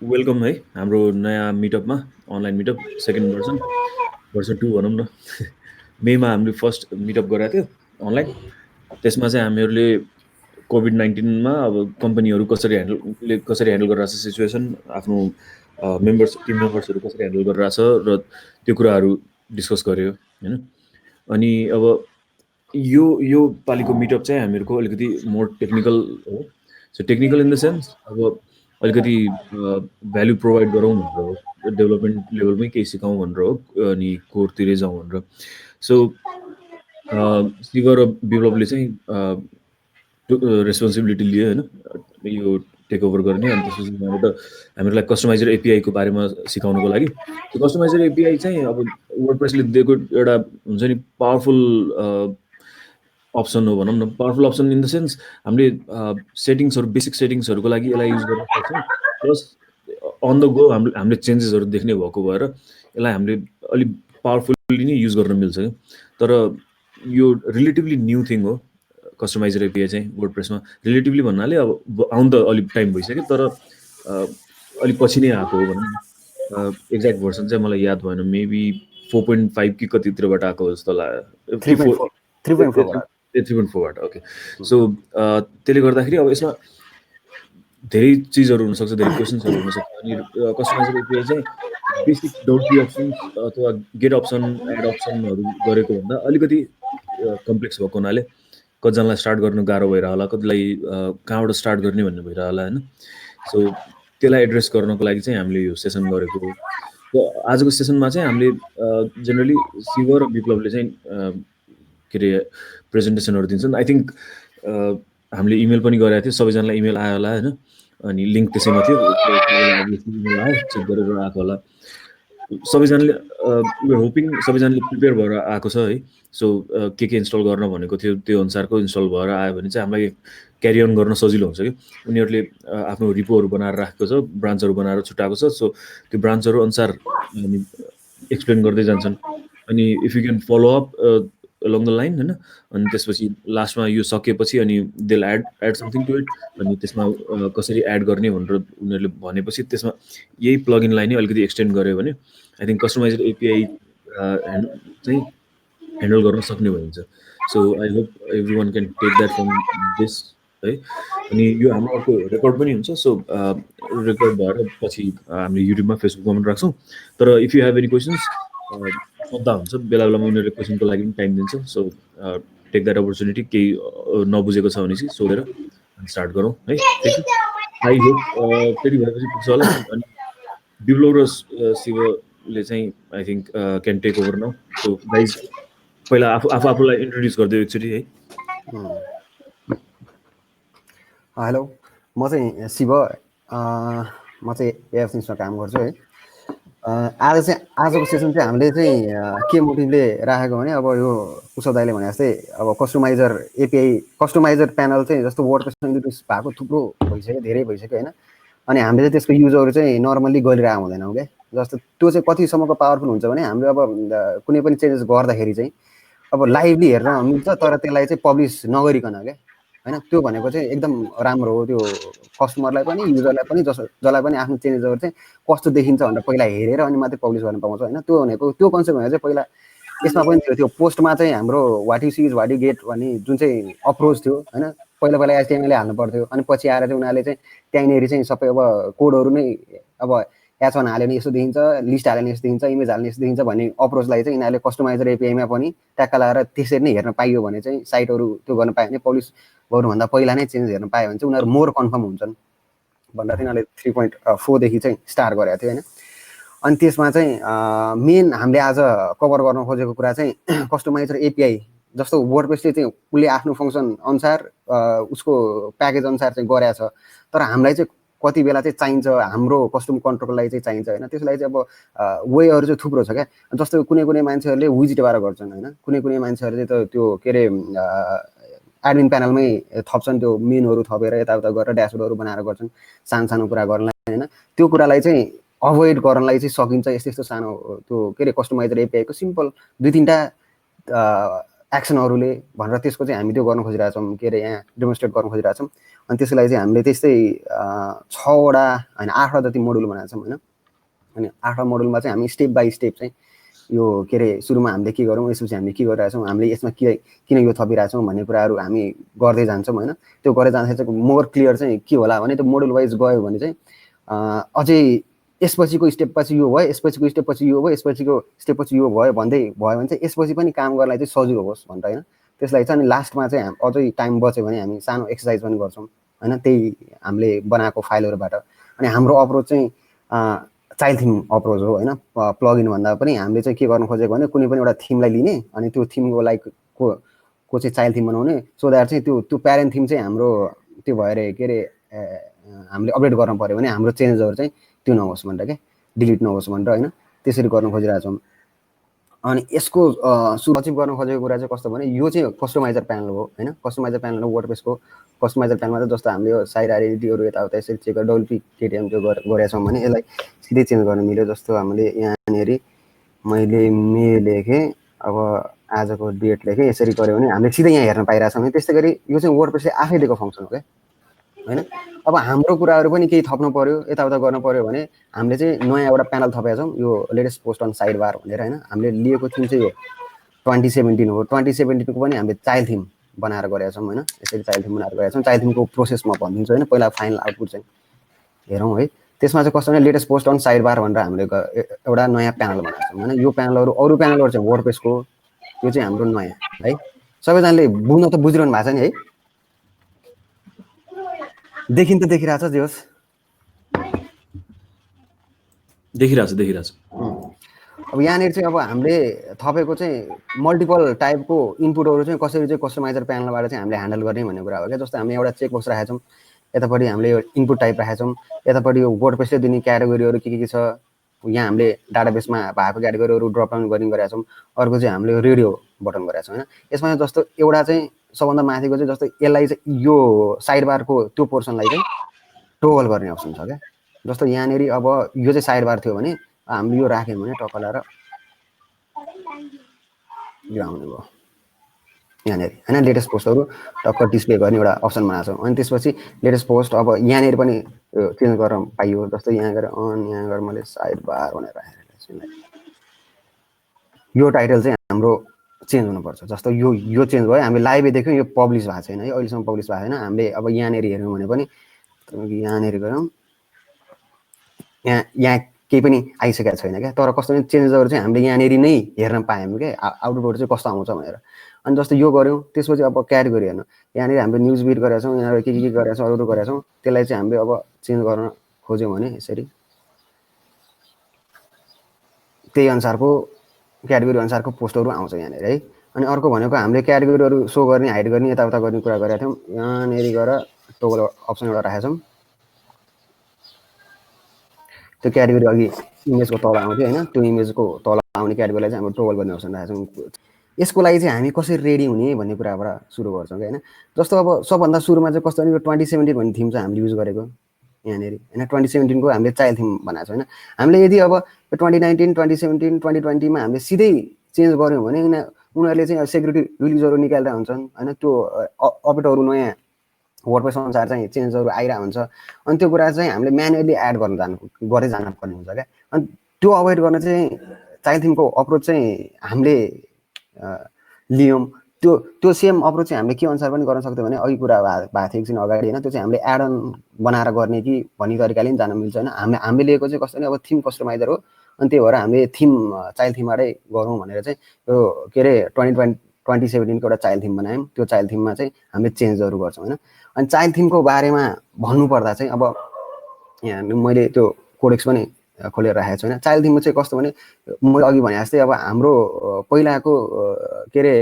Welcome है हाम्रो नयाँ मिटअपमा अनलाइन मिटअप सेकेन्ड वर्ष 2 भनौँ न मेमा हामीले फर्स्ट मिटअप गराएको थियो अनलाइन त्यसमा चाहिँ हामीहरूले कोभिड-19 अब कम्पनीहरू कसरी ह्यान्डल गरिरहेछ सिचुएसन आफ्नो टिम मेम्बर्सहरू कसरी ह्यान्डल गरिरहेछ र त्यो कुराहरू डिस्कस गर्यो होइन अनि अब यो पालिको मिटअप चाहिँ हामीहरूको अलिकति मोर टेक्निकल हो so technical in the sense अब अलिकति भ्याल्यु प्रोभाइड गरौँ भनेर हो डेभलपमेन्ट लेभलमै केही सिकाउँ भनेर हो अनि कोरतिरै जाउँ भनेर सो शिव र विप्लवले चाहिँ रेस्पोन्सिबिलिटी लियो होइन यो टेक ओभर गर्ने अनि त्यसपछि यहाँबाट हामीहरूलाई कस्टमाइजर एपिआईको बारेमा सिकाउनुको लागि त्यो कस्टमाइजर एपिआई चाहिँ अब वर्डप्रेसले दिएको एउटा हुन्छ नि पावरफुल अप्सन हो भनौँ न powerful option in the sense हामीले सेटिङ्सहरू बेसिक सेटिङ्सहरूको लागि यसलाई युज गर्न सक्छौँ प्लस अन द गो हामीले चेन्जेसहरू देख्ने भएको भएर यसलाई हामीले अलिक पावरफुल्ली नै युज गर्न मिल्छ क्या तर यो रिलेटिभली न्यू थिङ हो कस्टमाइजर एपिआई चाहिँ वर्डप्रेसमा रिलेटिभली भन्नाले अब आउनु त अलिक टाइम भइसक्यो तर अलिक पछि नै आएको हो भनौँ न एक्ज्याक्ट भर्सन चाहिँ मलाई याद भएन मेबी 4.5 कि कतितिरबाट आएको हो जस्तो लाग्यो 3.4बाट ओके सो त्यसले गर्दाखेरि अब यसमा धेरै चिजहरू हुनसक्छ धेरै क्वेसन्सहरू हुनसक्छ अनि कस्टमाइजर एपिआई चाहिँ बेसिक डोन्ट बी अप्सन्स अथवा गेट अप्सन एड अप्सनहरू गरेको भन्दा अलिकति कम्प्लेक्स भएको हुनाले कतिजनालाई स्टार्ट गर्नु गाह्रो भइरह होला कतिलाई कहाँबाट स्टार्ट गर्ने भन्ने भइरह होला होइन सो त्यसलाई एड्रेस गर्नको लागि चाहिँ हामीले यो सेसन गरेको हो र आजको सेसनमा चाहिँ हामीले जेनरली शिव र विप्लवले चाहिँ के अरे प्रेजेन्टेसनहरू दिन्छन् आई थिङ्क हामीले इमेल पनि गरेको थियो सबैजनालाई इमेल आयो होला होइन अनि लिङ्क त्यसैमा थियो इमेल आयो चेक गरेर आएको होला सबैजनाले होपिङ सबैजनाले प्रिपेयर भएर आएको छ है सो के इन्स्टल गर्न भनेको थियो त्यो अनुसारको इन्स्टल भएर आयो भने चाहिँ हामीलाई क्यारी अन गर्न सजिलो हुन्छ कि उनीहरूले आफ्नो रिपोहरू बनाएर राखेको छ ब्रान्चहरू बनाएर छुट्याएको छ सो त्यो ब्रान्चहरू अनुसार एक्सप्लेन गर्दै जान्छन् अनि if you can follow up along the line होइन अनि त्यसपछि लास्टमा यो सकेपछि अनि देल एड समथिङ टु इट अनि त्यसमा कसरी एड गर्ने भनेर उनीहरूले भनेपछि त्यसमा यही प्लगइनलाई नै अलिकति एक्सटेन्ड गर्यो भने आई थिङ्क कस्टमाइजर एपिआई चाहिँ ह्यान्डल गर्न सक्ने भइन्छ so I hope every one can take that from this है अनि यो हाम्रो अर्को रेकर्ड पनि हुन्छ सो रेकर्ड भएर पछि हामीले युट्युबमा फेसबुकमा पनि राख्छौँ तर if you have any questions सोद्धा हुन्छ बेला बेलामा उनीहरूले क्वेसनको लागि पनि टाइम दिन्छ सो टेक द्याट अपर्च्युनिटी केही नबुझेको छ भने चाहिँ सोधेर स्टार्ट गरौँ है आई होप त्यति भएपछि पुग्छ होला अनि विप्लव र शिवले चाहिँ I think can take over now so guys पहिला आफूलाई इन्ट्रोड्युस गरिदियो एकचोटि है हेलो म चाहिँ शिव म चाहिँ एएफसिन्समा काम गर्छु है आजको सेसन चाहिँ हामीले चाहिँ के मोटिभले राखेको भने अब यो कुशल दाइले भने जस्तै अब कस्टमाइजर एपिआई कस्टमाइजर प्यानल चाहिँ जस्तो वर्डप्रेसमा युज भएको थुप्रो भइसक्यो धेरै भइसक्यो होइन अनि हामीले चाहिँ त्यसको युजहरू चाहिँ नर्मल्ली गरिरहेको हुँदैनौँ क्या जस्तो त्यो चाहिँ कतिसम्मको पावरफुल हुन्छ भने हामीले अब कुनै पनि चेन्जेस गर्दाखेरि चाहिँ अब लाइभली हेर्न मिल्छ तर त्यसलाई चाहिँ पब्लिस नगरिकन क्या होइन त्यो भनेको चाहिँ एकदम राम्रो हो त्यो कस्टमरलाई पनि युजरलाई पनि जसलाई पनि आफ्नो चेन्जेसहरू चाहिँ कस्तो देखिन्छ भनेर पहिला हेरेर अनि मात्रै पब्लिस गर्न पाउँछ होइन त्यो भनेको त्यो कन्सेप्ट भनेको चाहिँ पहिला यसमा पनि थियो त्यो पोस्टमा चाहिँ हाम्रो what you see what you get भन्ने जुन चाहिँ अप्रोच थियो होइन पहिला एचटिएमएल हाल्नु पर्थ्यो अनि पछि आएर चाहिँ उनीहरूले चाहिँ त्यहीँनिर चाहिँ सबै अब कोडहरू नै अब H1 हाल्यो भने यस्तो देखिन्छ लिस्ट हाल्यो भने यस्तो देखिन्छ इमेज हाल्यो भने यस्तो देखिन्छ भन्ने अप्रोचलाई चाहिँ यिनीहरूले कस्टमाइजर एपिआईमा पनि ट्याक्का लगाएर त्यसरी नै हेर्न पाइयो भने चाहिँ साइटहरू त्यो गर्न पायो भने पब्लिस गर्नुभन्दा पहिला नै चेन्ज हेर्न पायो भने चाहिँ उनीहरू मोर कन्फर्म हुन्छन् भनेर चाहिँ यिनीहरूले 3.4 देखि चाहिँ स्टार्ट गरेको थियो होइन अनि त्यसमा चाहिँ मेन हामीले आज कभर गर्न खोजेको कुरा चाहिँ कस्टमाइजर एपिआई जस्तो वर्डप्रेसले चाहिँ उसले आफ्नो फङ्सन अनुसार उसको प्याकेज अनुसार चाहिँ गरेछ तर हामीलाई चाहिँ कति बेला चाहिँ चाहिन्छ हाम्रो कस्टम कन्ट्रोलको लागि चाहिँ चाहिन्छ होइन त्यसलाई चाहिँ अब वेहरू चाहिँ थुप्रो छ क्या जस्तो कुनै मान्छेहरूले विजिटबाट गर्छन् होइन कुनै मान्छेहरूले चाहिँ त्यो के अरे एडमिन प्यानलमै थप्छन् त्यो मेनुहरू थपेर यताउता गरेर ड्यासबोर्डहरू बनाएर गर्छन् सानो कुरा गर्नलाई होइन त्यो कुरालाई चाहिँ अभोइड गर्नलाई चाहिँ सकिन्छ यस्तो सानो त्यो के अरे कस्टमाइजर एपिआईको सिम्पल 2-3टा एक्सनहरूले भनेर त्यसको चाहिँ हामी त्यो गर्न खोजिरहेछौँ, के अरे यहाँ डेमोन्स्ट्रेट गर्न खोजिरहेछौँ। अनि त्यसको लागि चाहिँ हामीले त्यस्तै 6वटा होइन 8वटा जति मोडुल बनाएको छौँ होइन। अनि 8वटा मोडुलमा चाहिँ हामी स्टेप बाई स्टेप चाहिँ यो के अरे सुरुमा हामीले के गरौँ, यसपछि हामीले के गरिरहेछौँ, हामीले यसमा किन यो थपिरहेछौँ भन्ने कुराहरू हामी गर्दै जान्छौँ होइन। त्यो गर्दै जाँदाखेरि चाहिँ मोर क्लियर चाहिँ के होला भने त्यो मोडुल वाइज गयो भने चाहिँ अझै यसपछिको स्टेपपछि यो भयो, यसपछिको स्टेपपछि यो भयो, यसपछिको स्टेपपछि यो भयो भन्दै भयो भने चाहिँ यसपछि पनि काम गर्नलाई चाहिँ सजिलो होस् भनेर होइन। त्यसलाई चाहिँ अनि लास्टमा चाहिँ अझै टाइम बच्यो भने हामी सानो एक्सर्साइज पनि गर्छौँ होइन, त्यही हामीले बनाएको फाइलहरूबाट। अनि हाम्रो अप्रोच चाहिँ चाइल्ड थिम अप्रोच हो होइन। प्लगइन भन्दा पनि हामीले चाहिँ के गर्न खोजेको भने कुनै पनि एउटा थिमलाई लिने अनि त्यो थिमको लाइक को चाहिँ चाइल्ड थिम बनाउने, सो द्याट चाहिँ त्यो प्यारेन्ट थिम चाहिँ हाम्रो त्यो भएर के अरे हामीले अपडेट गर्नु पऱ्यो भने हाम्रो चेन्जहरू चाहिँ त्यो नहोस् भनेर क्या, डिलिट नहोस् भनेर होइन। त्यसरी गर्न खोजिरहेछौँ। अनि यसको अचिभ गर्न खोजेको कुरा चाहिँ कस्तो भने यो चाहिँ कस्टमाइजर प्यानल हो होइन। कस्टमाइजर प्यानल हो वर्डप्रेसको। कस्टमाइजर प्यानलमा चाहिँ जस्तो हामीले यो साइड आइडेन्टिटीहरू यताउता यसरी चेक गरेर डब्लुपिकेटिएम त्यो गरेका छौँ भने यसलाई सिधै चेन्ज गर्न मिल्यो। जस्तो हामीले यहाँनिर मैले मे लेखेँ, अब आजको डेट लेखेँ, यसरी गऱ्यो भने हामीले सिधै यहाँ हेर्न पाइरहेछौँ भने त्यस्तै गरी यो चाहिँ वर्डप्रेसले आफै दिएको फङ्सन हो क्या होइन। अब हाम्रो कुराहरू पनि केही थप्नु पर्यो, यताउता गर्नु पर्यो भने हामीले चाहिँ नयाँ एउटा प्यानल थपेका छौँ, यो latest post on side bar भनेर होइन। हामीले लिएको थिम चाहिँ यो 2017 हो। 2017को पनि हामीले चाइल्ड थिम बनाएर गरेका छौँ होइन। यसरी चाइल्ड थिम बनाएर गरेका छौँ। चाइल्ड थिमको प्रोसेस म भनिदिन्छु होइन। पहिला फाइनल आउटपुट चाहिँ हेरौँ है। त्यसमा चाहिँ कस्तो भने latest post on side bar भनेर हामीले एउटा नयाँ प्यानल बनाएको छौँ होइन। यो प्यानलहरू अरू प्यानलहरू चाहिँ वर्डप्रेसको, यो चाहिँ हाम्रो नयाँ है। सबैजनाले बुझ्न त बुझिरहनु भएको छ नि है, देखिन त देखिरहेछ जे होस्, देखिरहेछ। अब यहाँनिर चाहिँ अब हामीले थपेको चाहिँ मल्टिपल टाइपको इनपुटहरू चाहिँ कसरी चाहिँ कस्टमाइजर प्यानलबाट चाहिँ हामीले ह्यान्डल गर्ने भन्ने कुरा हो क्या। जस्तो हामीले एउटा चेक बक्स राखेका छौँ, यतापट्टि हामीले यो इनपुट टाइप राखेका छौँ, यतापट्टि यो वर्डप्रेसले दिने क्याटेगोरीहरू के छ, यहाँ हामीले डाटाबेसमा भएको क्याटेगोरीहरू ड्रप डाउन गर्ने गरेका छौँ। अर्को चाहिँ हामीले रेडियो बटन गरेका छौँ होइन। यसमा जस्तो एउटा चाहिँ सबभन्दा माथिको चाहिँ जस्तो यसलाई चाहिँ यो साइड बारको त्यो पोर्सनलाई चाहिँ टोगल गर्ने अप्सन छ क्या। जस्तो यहाँनिर अब यो चाहिँ साइड बार थियो भने हामीले यो राख्यौँ भने टक्क लगाएर यो आउने भयो यहाँनिर होइन। लेटेस्ट पोस्टहरू टक्क डिस्प्ले गर्ने एउटा अप्सन बनाएको छौँ। अनि त्यसपछि लेटेस्ट पोस्ट अब यहाँनिर पनि चेन्ज गर्न पाइयो। जस्तो यहाँ गएर यहाँ गएर मैले साइड बार भनेर राखेको छु। यो टाइटल चाहिँ हाम्रो चेन्ज हुनुपर्छ। जस्तो यो चेन्ज भयो, हामीले लाइभै देख्यौँ, यो पब्लिस भएको छैन है, अहिलेसम्म पब्लिस भएको छैन। हामीले अब यहाँनिर हेऱ्यौँ भने पनि यहाँनिर गयौँ, यहाँ केही पनि आइसकेको छैन क्या। तर कस्तो भने चेन्जहरू चाहिँ हामीले यहाँनिर नै हेर्न पायौँ क्या, आउटपुट चाहिँ कस्तो आउँछ भनेर। अनि जस्तो यो गऱ्यौँ, त्यसपछि अब क्याटेगोरी हेर्नु, यहाँनिर हामीले न्युज बिट गरेका छौँ, यहाँनिर के गरेका छौँ, अरू गरेका छौँ। त्यसलाई चाहिँ हामीले अब चेन्ज गर्न खोज्यौँ भने यसरी त्यही अनुसारको क्याटेगोरी अनुसारको पोस्टहरू आउँछ यहाँनिर है। अनि अर्को भनेको हामीले क्याटेगोरीहरू सो गर्ने, हाइड गर्ने, यताउता गर्ने कुरा गरेका थियौँ। यहाँनिर गएर टोगल अप्सन एउटा राखेका छौँ। त्यो क्याटेगोरी अघि इमेजको तल आउँथ्यो होइन, त्यो इमेजको तल आउने क्याटेगोरीलाई चाहिँ हामी टोगल गर्ने अप्सन राखेका छौँ। यसको लागि चाहिँ हामी कसरी रेडी हुने भन्ने कुराबाट सुरु गर्छौँ कि होइन। जस्तो अब सबभन्दा सुरुमा चाहिँ कस्तो भने यो 2017 भन्ने थिम चाहिँ हामीले युज गरेको यहाँनिर होइन। 2017 को हामीले चाइल्ड थिम बनाएको छ होइन। हामीले यदि अब 2019, 2017, 2020मा हामीले सिधै चेन्ज गऱ्यौँ भने उनीहरूले चाहिँ सेक्युरिटी रिलिजहरू निकालेर हुन्छन् होइन। त्यो अपडेटहरू नयाँ वर्डप्रेस अनुसार चाहिँ चेन्जहरू आइरहेको हुन्छ। अनि त्यो कुरा चाहिँ हामीले म्यानुअली एड गर्दै जानुपर्ने हुन्छ क्या। अनि त्यो अभोइड गर्न चाहिँ चाइल्ड थिमको अप्रोच चाहिँ हामीले लियौँ। त्यो सेम अप्रोच चाहिँ हामीले के अनुसार पनि गर्न सक्थ्यौँ भने अघि कुरा भएको थियो एकछिन अगाडि होइन। त्यो चाहिँ हामीले एड अन बनाएर गर्ने कि भन्ने तरिकाले पनि जान मिल्छ होइन। हामीले लिएको चाहिँ कस्तो भने अब थिम कस्टमाइजर हो। अनि त्यही भएर हामीले थिम चाइल्ड थिमबाटै गरौँ भनेर चाहिँ यो के अरे 2017को एउटा चाइल्ड थिम बनायौँ। त्यो चाइल्ड थिममा चाहिँ हामीले चेन्जहरू गर्छौँ होइन। अनि चाइल्ड थिमको बारेमा भन्नुपर्दा चाहिँ अब यहाँ मैले त्यो कोडेक्स पनि खोलेर राखेको छु होइन। चाइल्ड थिममा चाहिँ कस्तो भने मैले अघि भने जस्तै अब हाम्रो पहिलाको के अरे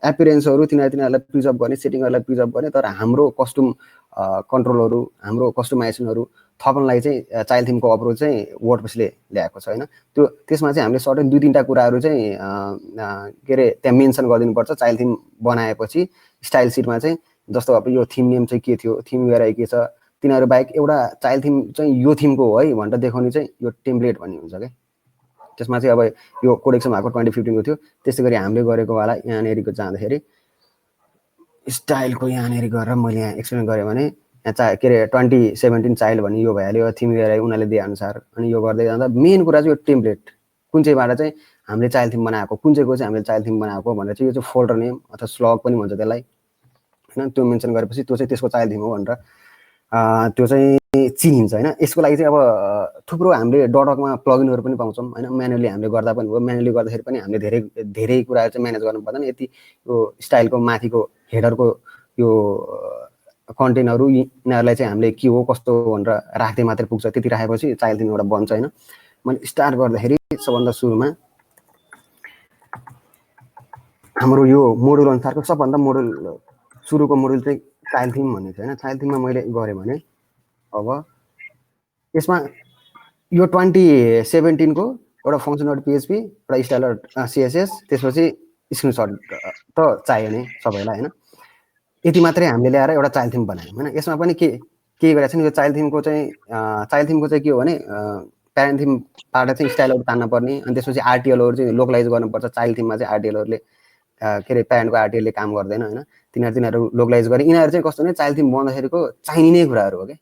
एपिरेन्सहरू तिनीहरूलाई प्रिजर्भ गर्ने, सेटिङहरूलाई प्रिजर्भ गर्ने, तर हाम्रो कस्टुम कन्ट्रोलहरू, हाम्रो कस्टमाइजेसनहरू थप्नलाई चाहिँ चाइल्ड थिमको अप्रोच चाहिँ वर्डप्रेसले ल्याएको छ होइन। त्यसमा चाहिँ हामीले सर्टेन 2-3टा कुराहरू चाहिँ के अरे त्यहाँ मेन्सन गरिदिनुपर्छ चाइल्ड थिम बनाएपछि। स्टाइल सिटमा चाहिँ जस्तो अब यो थिम नेम चाहिँ के थियो, थिम युआरआई के छ, तिनीहरू बाहेक एउटा चाइल्ड थिम चाहिँ यो थिमको हो है भनेर देखाउने चाहिँ यो टेम्प्लेट भन्ने हुन्छ क्या। त्यसमा चाहिँ अब यो कोडेक्सन भएको 2015 को थियो। त्यसै गरी हामीले गरेको वाला यहाँनेरिको जाँदाखेरि स्टाइलको यहाँनेरि गरेर मैले यहाँ एक्सप्लेन गरेँ भने यहाँ के अरे 2017 चाइल्ड भन्ने यो भइहाल्यो, थिम लिएर उनीहरूले दिए अनुसार। अनि यो गर्दै जाँदा मेन कुरा चाहिँ यो टेम्प्लेट कुन चाहिँबाट चाहिँ हामीले चाइल्ड थिम बनाएको, कुन चाहिँको चाहिँ हामीले चाइल्ड थिम बनाएको भनेर चाहिँ यो चाहिँ फोल्डर नेम अथवा स्लग पनि भन्छ त्यसलाई होइन। त्यो मेन्सन गरेपछि त्यो चाहिँ त्यसको चाइल्ड थिम हो भनेर त्यो चाहिँ चिनिन्छ होइन। यसको लागि चाहिँ अब थुप्रो हामीले डटकमा प्लगइनहरू पनि पाउँछौँ होइन। म्यानुअली हामीले गर्दा पनि हो, म्यानुअली गर्दाखेरि पनि हामीले धेरै कुराहरू चाहिँ म्यानेज गर्नु पर्दैन। यति यो स्टाइलको माथिको हेडरको यो कन्टेन्टहरू यिनीहरूलाई चाहिँ हामीले के हो कस्तो भनेर राख्दै मात्रै पुग्छ। त्यति राखेपछि चाइल्ड थिम एउटा बन्छ होइन। मैले स्टार्ट गर्दाखेरि सबभन्दा सुरुमा हाम्रो यो मोडुल अनुसारको सबभन्दा सुरुको मोडुल चाहिँ चाइल्ड थिम भन्ने थियो होइन। चाइल्ड थिममा मैले गरेँ भने अब यसमा यो 2017 को एउटा फङ्सन.php, एउटा स्टाइल CSS, त्यसपछि स्क्रिनसट त चाहियो नै सबैलाई होइन। यति मात्रै हामीले ल्याएर एउटा चाइल्ड थिम बनायौँ होइन। यसमा पनि के गरेको छ नि, यो चाइल्ड थिमको चाहिँ के हो भने प्यारेन्ट थिमबाट चाहिँ स्टाइलहरू तान्न पर्ने, अनि त्यसपछि आरटिएलहरू चाहिँ लोकलाइज गर्नुपर्छ। चाइल्ड थिममा चाहिँ आरटिएलहरूले के अरे प्यारेन्टको आरटिएलले काम गर्दैन होइन। तिनीहरू लोकलाइज गरे। यिनीहरू चाहिँ कस्तो भने चाइल्ड थिम बनाउँदाखेरिको चाहिने कुराहरू हो क्या।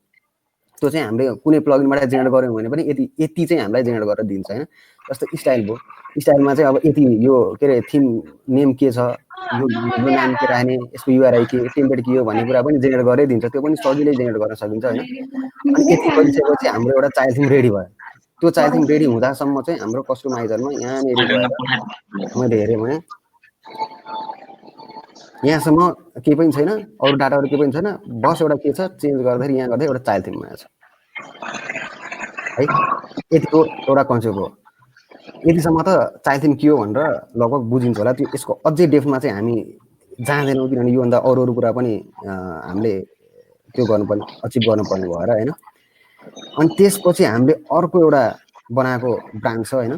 त्यो चाहिँ हामीले कुनै प्लगइनबाट जेनेरेट गऱ्यौँ भने पनि यति चाहिँ हामीलाई जेनेरेट गरेर दिन्छ होइन। जस्तो स्टाइल भयो, स्टाइलमा चाहिँ अब यति यो के अरे थिम नेम के छ, यो नाम के राख्ने, यसको युआरआई के, टेम्प्लेट के हो भन्ने कुरा पनि जेनेरेट गरेरै दिन्छ। त्यो पनि सजिलै जेनेरेट गर्न सकिन्छ होइन। अनि यति गरिसकेपछि हाम्रो एउटा चाइल्ड थिम रेडी भयो। त्यो चाइल्ड थिम रेडी हुँदासम्म चाहिँ हाम्रो कस्टमाइजरमा यहाँनिर गएर मैले हेरेँ भने यहाँसम्म केही पनि छैन, अरू डाटाहरू केही पनि छैन। बस एउटा के छ, चेन्ज गर्दाखेरि यहाँ गर्दै एउटा चाइल्ड थिम बनाएको छ है। यतिको एउटा कन्सेप्ट हो। यतिसम्म त चाइल्ड थिम के हो भनेर लगभग बुझिन्छ होला। त्यो यसको अझै डेप्थमा चाहिँ हामी जाँदैनौँ, किनभने योभन्दा अरू कुरा पनि हामीले त्यो गर्नुपर्ने अचिभ गर्नुपर्ने भएर होइन। अनि त्यसपछि हामीले अर्को एउटा बनाएको ब्रान्च छ होइन।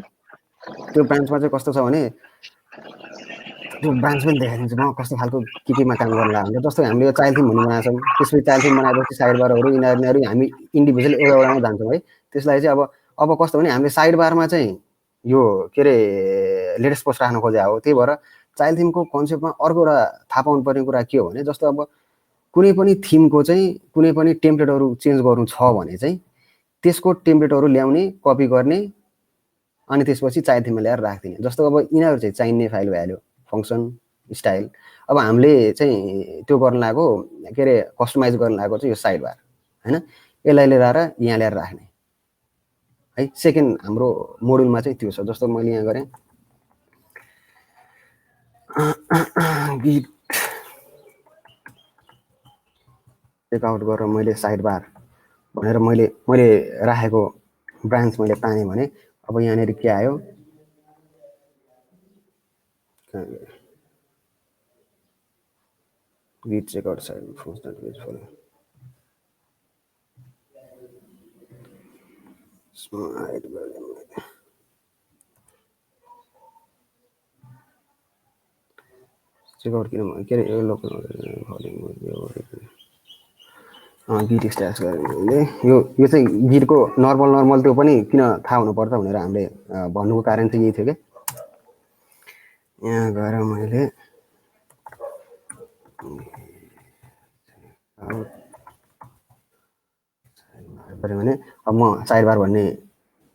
त्यो ब्रान्चमा चाहिँ कस्तो छ भने त्यो ब्रान्च पनि देखाइदिन्छु म कस्तो खालको केमा काम गर्न लाग्छ। जस्तो हामीले यो चाइल्ड थिम भन्ने बनाएको छौँ, त्यसपछि चाइल्ड थिम बनाएपछि साइड बारहरू यिनीहरू हामी इन्डिभिजुअल एउटामा जान्छौँ है। त्यसलाई चाहिँ अब कस्तो भने हामीले साइड बारमा चाहिँ यो के अरे लेटेस्ट पोस्ट राख्न खोजेको हो। त्यही भएर चाइल्ड थिमको कन्सेप्टमा अर्को एउटा थाहा पाउनु पर्ने कुरा के हो भने जस्तो अब कुनै पनि थिमको चाहिँ कुनै पनि टेम्प्लेटहरू चेन्ज गर्नु छ भने चाहिँ त्यसको टेम्प्लेटहरू ल्याउने, कपी गर्ने, अनि त्यसपछि चाइल्ड थिममा ल्याएर राखिदिने। जस्तो अब यिनीहरू चाहिँ चाहिने फाइल भइहाल्यो, फङ्सन, स्टाइल। अब हामीले चाहिँ त्यो गर्न लागेको के अरे कस्टमाइज गर्न लागेको चाहिँ यो साइड बार होइन। यसलाई लिएर यहाँ ल्याएर राख्ने है। सेकेन्ड हाम्रो मोडुलमा चाहिँ त्यो छ। जस्तो मैले यहाँ गरेँ गिट चेकआउट गरेर मैले साइड बार भनेर मैले राखेको ब्रान्च मैले तानेँ भने अब यहाँनिर के आयो, git checkout side function page follow checkout किन के अरे लोकल गिट स्ट्याच गरेँ मैले। यो चाहिँ गिटको नर्मल त्यो पनि किन थाहा हुनुपर्छ भनेर हामीले भन्नुको कारण चाहिँ यही थियो क्या। यहाँ गएर मैले भने अब म साइड बार भन्ने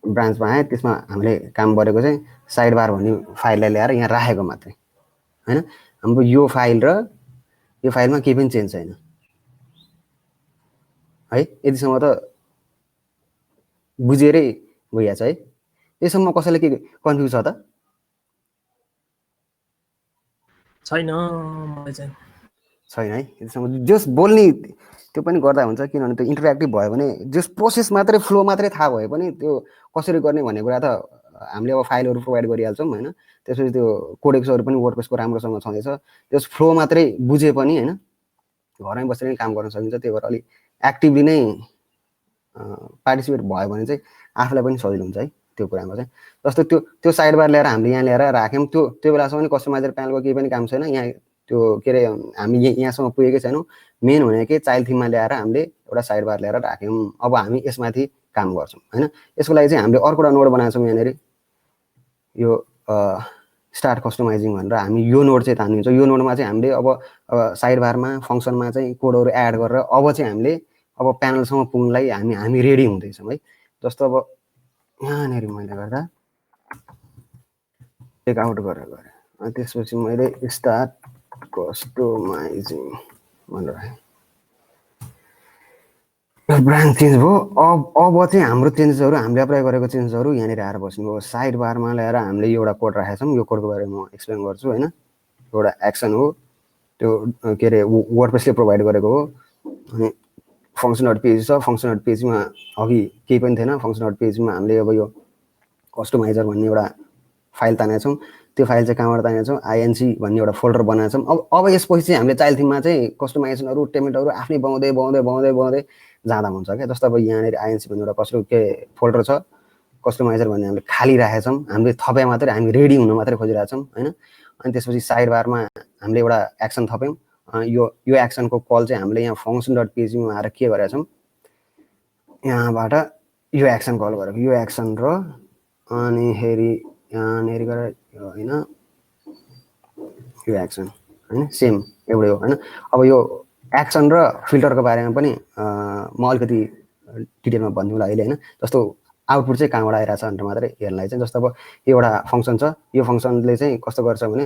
ब्रान्चमा आएँ। त्यसमा हामीले काम गरेको चाहिँ साइड बार भन्ने फाइललाई ल्याएर यहाँ राखेको मात्रै होइन। हाम्रो यो फाइल र यो फाइलमा केही पनि चेन्ज छैन है। यतिसम्म त बुझेरै गइहाल्छ है। यसम्म कसैले के कन्फ्युज छ त? छैन है। यतिसम्म जस बोल्ने त्यो पनि गर्दा हुन्छ, किनभने त्यो इन्टरेक्टिभ भयो भने जस प्रोसेस मात्रै फ्लो मात्रै थाहा भयो भने त्यो कसरी गर्ने भन्ने कुरा त हामीले अब फाइलहरू प्रोभाइड गरिहाल्छौँ होइन। त्यसपछि त्यो कोडेक्सहरू पनि वर्डप्रेसको राम्रोसँग छँदैछ। त्यस फ्लो मात्रै बुझे पनि होइन घरमै बसेर काम गर्न सकिन्छ। त्यही भएर अलिक एक्टिभली नै पार्टिसिपेट भयो भने चाहिँ आफूलाई पनि सजिलो हुन्छ है त्यो कुरामा चाहिँ। जस्तो त्यो साइड बार ल्याएर हामीले यहाँ ल्याएर राख्यौँ, त्यो बेलासम्म कस्टमाइजर प्यानलको केही पनि काम छैन। यहाँ त्यो के अरे हामी यहाँसम्म पुगेकै छैनौँ। मेन भनेकै चाइल्ड थिममा ल्याएर हामीले एउटा साइड बार ल्याएर राख्यौँ। अब हामी यसमाथि काम गर्छौँ होइन। यसको लागि चाहिँ हामीले अर्को एउटा नोड बनाएको छौँ यहाँनिर। यो स्टार्ट कस्टमाइजिङ भनेर हामी यो नोड चाहिँ तानिन्छ। यो नोडमा चाहिँ हामीले अब साइड बारमा फङ्सनमा चाहिँ कोडहरू एड गरेर अब चाहिँ हामीले अब प्यानलसम्म पुग्नलाई हामी रेडी हुँदैछौँ है। जस्तो अब यहाँनिर मैले गर्दा टेकआउट गरेर गरेँ अनि त्यसपछि मैले स्टार्ट कस्टमाइजिङ भनेर ब्रान्ड चेन्ज भयो। अब चाहिँ हाम्रो चेन्जेसहरू हामीले एप्लाई गरेको चेन्जेसहरू यहाँनिर आएर बस्नुभयो। साइड बारमा ल्याएर हामीले एउटा कोड राखेका छौँ। यो कोडको बारेमा म एक्सप्लेन गर्छु होइन। एउटा एक्सन हो त्यो के अरे वर्डप्रेसले प्रोभाइड गरेको हो। अनि फङ्सन डट पेज छ। फङ्सन डट पेजमा अघि केही पनि थिएन। फङ्सन डट पेजमा हामीले अब यो कस्टमाइजर भन्ने एउटा फाइल तानेका छौँ। त्यो फाइल चाहिँ कहाँबाट तानेका छौँ, आइएनसी भन्ने एउटा फोल्डर बनाएका छौँ। अब यसपछि चाहिँ हामीले चाइल्ड थिममा चाहिँ कस्टमाइजेसनहरू टेम्पलेटहरू आफ्नै बनाउँदै जाँदा हुन्छ क्या। जस्तो अब यहाँनिर आइएनसी भन्ने एउटा कसको के फोल्डर छ, कस्टमाइजर भन्ने हामीले खाली राखेका छौँ। हामीले थपे मात्रै, हामी रेडी हुन मात्रै खोजिरहेको छौँ होइन। अनि त्यसपछि साइड बारमा हामीले एउटा एक्सन थप्यौँ। यो एक्सनको कल चाहिँ हामीले यहाँ फङ्सन डट पेजमा आएर के गरेका छौँ, यहाँबाट यो एक्सन कल गरेको। यो एक्सन र अनि फेरि यहाँनिर गएर होइन यो एक्सन होइन सेम एउटै हो होइन। अब यो एक्सन र फिल्टरको बारेमा पनि म अलिकति डिटेलमा भन्छु होला अहिले होइन। जस्तो आउटपुट चाहिँ कहाँबाट आइरहेछ भनेर मात्रै हेर्नलाई चाहिँ जस्तो अब एउटा फङ्सन छ। यो फङ्सनले चाहिँ कस्तो गर्छ भने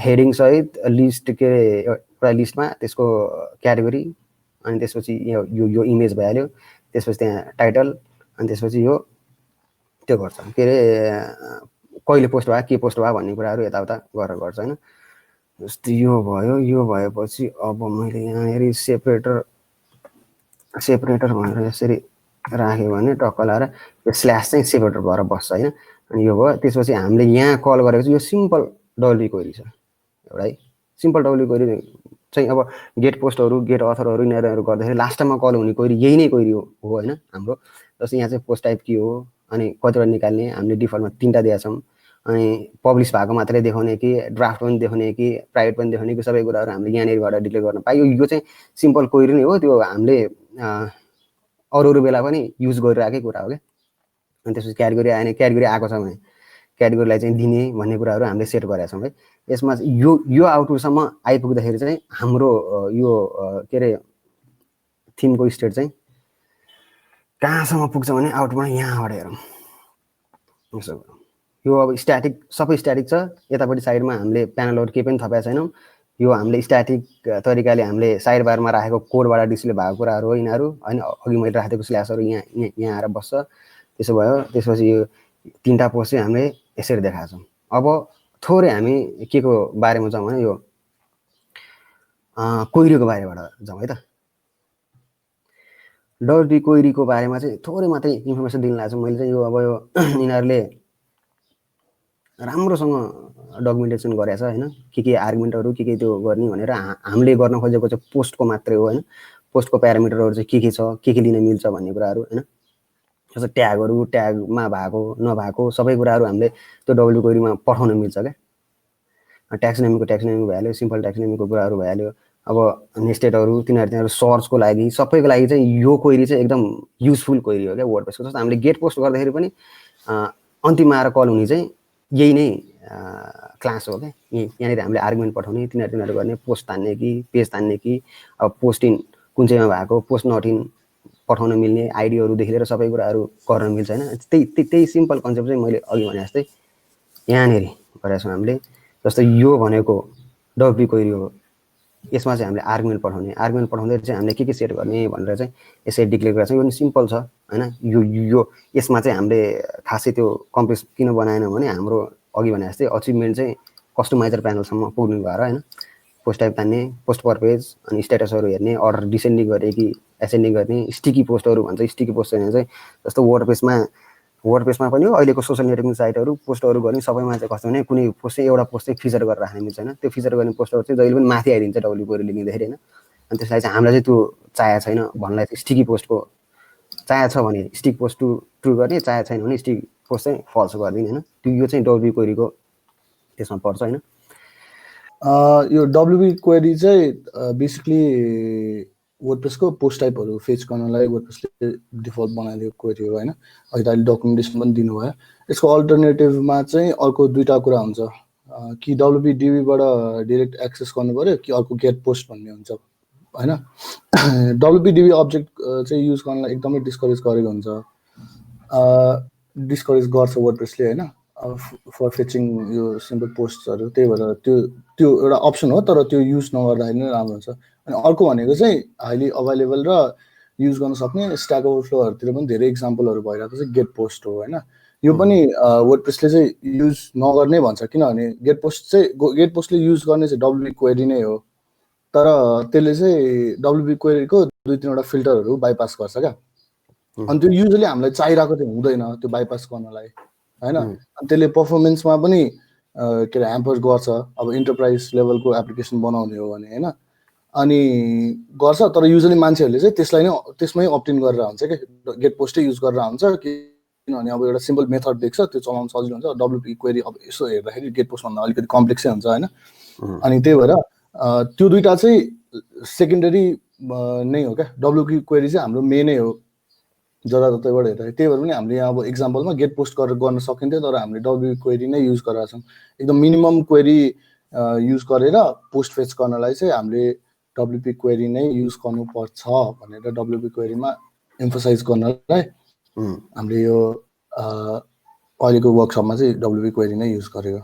हेडिङ सहित लिस्ट के एउटा लिस्टमा त्यसको क्याटेगोरी अनि त्यसपछि यो इमेज भइहाल्यो। त्यसपछि त्यहाँ टाइटल अनि त्यसपछि यो त्यो गर्छ के अरे कहिले पोस्ट भयो, के पोस्ट भयो भन्ने कुराहरू यताउता गरेर गर्छ होइन। जस्तै यो भयो। यो भएपछि अब मैले यहाँनिर सेपरेटर भनेर यसरी राख्यो भने टक्क लाएर यो स्ल्यास चाहिँ सेपरेटर भएर बस्छ होइन। अनि यो भयो। त्यसपछि हामीले यहाँ कल गरेको चाहिँ यो सिम्पल डब्ल्यु क्वेरी छ एउटा है। सिम्पल डब्ल्यु क्वेरी चाहिँ अब गेट पोस्टहरू, गेट अथरहरू यिनीहरू गर्दाखेरि लास्टमा कल हुने क्वेरी यही नै क्वेरी हो होइन हाम्रो। जस्तै यहाँ चाहिँ पोस्ट टाइप के हो अनि कतिवटा निकाल्ने, हामीले डिफल्टमा 3टा दिएका छौँ। अनि पब्लिस भएको मात्रै देखाउने कि ड्राफ्ट पनि देखाउने कि प्राइभेट पनि देखाउने कि सबै कुराहरू हामीले यहाँनिरबाट डिक्लेयर गर्न पाइयो। यो चाहिँ सिम्पल क्वेरी नै हो। त्यो हामीले अरू बेला पनि युज गरिरहेकै कुरा हो क्या। अनि त्यसपछि क्याटेगोरी आएन, क्याटेगोरी आएको छ भने क्याटेगोरीलाई चाहिँ दिने भन्ने कुराहरू हामीले सेट गरेका छौँ है। यसमा यो आउटपुटसम्म आइपुग्दाखेरि चाहिँ हाम्रो यो के अरे थिमको स्टेट चाहिँ कहाँसम्म पुग्छ भने आउटपुटमा यहाँबाट हेरौँ। यो अब स्ट्याटिक, सबै स्ट्याटिक छ। यतापट्टि साइडमा हामीले प्यानलहरू केही पनि थपेका छैनौँ। यो हामीले स्ट्याटिक तरिकाले हामीले साइड बारमा राखेको कोडबाट डिस्प्ले भएको कुराहरू हो यिनीहरू होइन। अघि मैले राखेको स्ल्यासहरू यहाँ आएर बस्छ। त्यसो भयो। त्यसपछि यो 3टा पोस्ट चाहिँ हामीले यसरी देखाएको छौँ। अब थोरै हामी के को बारेमा जाउँ भने यो क्वेरीको बारेबाट जाउँ है त। डब्ल्युपी क्वेरीको बारेमा चाहिँ थोरै मात्रै इन्फर्मेसन दिन लाग्छ मैले चाहिँ। यो अब यो यिनीहरूले राम्रोसँग डकुमेन्टेसन गरेछ होइन। के आर्गुमेन्टहरू के त्यो गर्ने भनेर हामीले गर्न खोजेको चाहिँ पोस्टको मात्रै हो होइन। पोस्टको प्यारामिटरहरू चाहिँ के छ, के लिन मिल्छ भन्ने कुराहरू होइन। जस्तो ट्यागहरू, ट्यागमा भएको नभएको सबै कुराहरू हामीले त्यो डब्ल्यु क्वेरीमा पठाउन मिल्छ क्या। ट्याक्सोनोमीको भइहाल्यो, सिम्पल ट्याक्सोनोमीको कुराहरू भइहाल्यो। अब नेस्टेडहरू तिनीहरू सर्चको लागि सबैको लागि चाहिँ यो क्वेरी चाहिँ एकदम युजफुल क्वेरी हो क्या वर्डप्रेसको। जस्तो हामीले गेट पोस्ट गर्दाखेरि पनि अन्तिममा आएर कल हुने चाहिँ यही नै क्लास हो क्या। यहाँनिर हामीले आर्गुमेन्ट पठाउने, तिनीहरू गर्ने, पोस्ट तान्ने कि पेज तान्ने कि अब पोस्ट इन कुन चाहिँमा भएको, पोस्ट नट इन पठाउन मिल्ने, आइडीहरूदेखि लिएर सबै कुराहरू गर्न मिल्छ होइन। त्यही सिम्पल कन्सेप्ट चाहिँ मैले अघि भने जस्तै यहाँनिर गरेका छौँ हामीले। जस्तो यो भनेको डब्ल्युपी क्वेरी हो। यसमा चाहिँ हामीले आर्गुमेन्ट पठाउने, आर्गुमेन्ट पठाउँदै चाहिँ हामीले के सेट गर्ने भनेर चाहिँ यसरी डिक्लेयर गरेको छ। यो सिम्पल छ होइन। यो यसमा चाहिँ हामीले खासै त्यो कम्प्लेक्स किन बनाएन भने हाम्रो अघि भने जस्तै अचिभमेन्ट चाहिँ कस्टमाइजर प्यानलसम्म पुग्नु भएर होइन। पोस्ट टाइप तान्ने, पोस्ट पर पेज अनि स्ट्याटसहरू हेर्ने, अर्डर डिसेन्डिङ गर्ने कि एसेन्डिङ गर्ने, स्टिकी पोस्टहरू भन्छ। स्टिकी पोस्ट चाहिँ जस्तो वर्डप्रेसमा पनि हो अहिलेको सोसियल नेटवर्किङ साइटहरू पोस्टहरू गर्ने सबैमा चाहिँ कस्तो भने कुनै पोस्ट चाहिँ एउटा पोस्ट चाहिँ फिचर गरेर राख्ने मिल्छ होइन। त्यो फिचर गर्ने पोस्टहरू चाहिँ जहिले पनि माथि आइदिन्छ डब्ल्यु क्वेरीले लिँदाखेरि होइन। अनि त्यसलाई चाहिँ हामीलाई चाहिँ त्यो चाहेको छैन भन्नलाई चाहिँ स्टिकी पोस्टको चाहेको छ भने स्टिक पोस्ट ट्रु गर्ने, चाहेको छैन भने स्टिक पोस्ट चाहिँ फल्स गरिदिने होइन। यो चाहिँ डब्ल्यु क्वेरीको त्यसमा पर्छ होइन। यो डब्ल्युपी क्वेरी चाहिँ बेसिकली वर्डप्रेसको पोस्ट टाइपहरू फेच गर्नलाई वर्डप्रेसले डिफल्ट बनाइदिएको क्वेरी हो हैन। अहिले डकुमेन्टेसन पनि दिनुभयो। यसको अल्टरनेटिभमा चाहिँ अर्को दुईटा कुरा हुन्छ कि WPDB बाट डाइरेक्ट एक्सेस गर्नु पर्यो कि अर्को गेट पोस्ट भन्ने हुन्छ हैन। WPDB अब्जेक्ट चाहिँ युज गर्नलाई एकदमै डिस्करेज गरेको हुन्छ, डिस्करेज गर्छ वर्डप्रेसले हैन फर फेचिङ यो सिम्पल पोस्टहरू। त्यही भएर त्यो एउटा अप्सन हो, तर त्यो युज नगर्दाखेरि नै राम्रो हुन्छ। अनि अर्को भनेको चाहिँ हाइली अभाइलेबल र युज गर्न सक्ने स्ट्याक ओभरफ्लोहरूतिर पनि धेरै इक्जाम्पलहरू भइरहेको छ गेट पोस्ट हो हैन। यो पनि वर्डप्रेसले चाहिँ युज नगर्ने भन्छ, किनभने गेट पोस्टले युज गर्ने चाहिँ WP क्वेरी नै हो, तर त्यसले चाहिँ WP क्वेरीको 2-3 वटा फिल्टरहरू बाइपास गर्छ क्या। अनि त्यो युजली हामीलाई चाहिरहेको चाहिँ हुँदैन त्यो बाइपास गर्नलाई हैन। अनि त्यसले पर्फर्मेन्समा पनि के अरे ह्याम्पर गर्छ अब इन्टरप्राइज लेभलको एप्लिकेसन बनाउने हो भने हैन। अनि गर्छ, तर युजली मान्छेहरूले चाहिँ त्यसलाई नै त्यसमै अप्टिन गरेर हुन्छ कि गेट पोस्टै युज गरेर हुन्छ, किनभने अब एउटा सिम्पल मेथड देख्छ त्यो चलाउन सजिलो हुन्छ। WP क्वेरी अब यसो हेर्दाखेरि गेट पोस्ट भन्दा अलिकति कम्प्लेक्सै हुन्छ हैन। अनि त्यही भएर त्यो दुईटा चाहिँ सेकेन्डरी नै हो क्या। WP क्वेरी चाहिँ हाम्रो मेनै हो जताततैबाट हेर्दाखेरि। त्यही भएर पनि हामीले यहाँ अब इक्जाम्पलमा गेट पोस्ट गरेर गर्न सकिन्थ्यो, तर हामीले WP क्वेरी नै युज गरेका छौँ। एकदम मिनिमम क्वेरी युज गरेर पोस्ट फेच गर्नलाई चाहिँ हामीले WP क्वेरी नै युज गर्नुपर्छ भनेर WP क्वेरीमा एम्फसाइज गर्नलाई हामीले यो अहिलेको वर्कसपमा चाहिँ WP क्वेरी नै युज गरेको।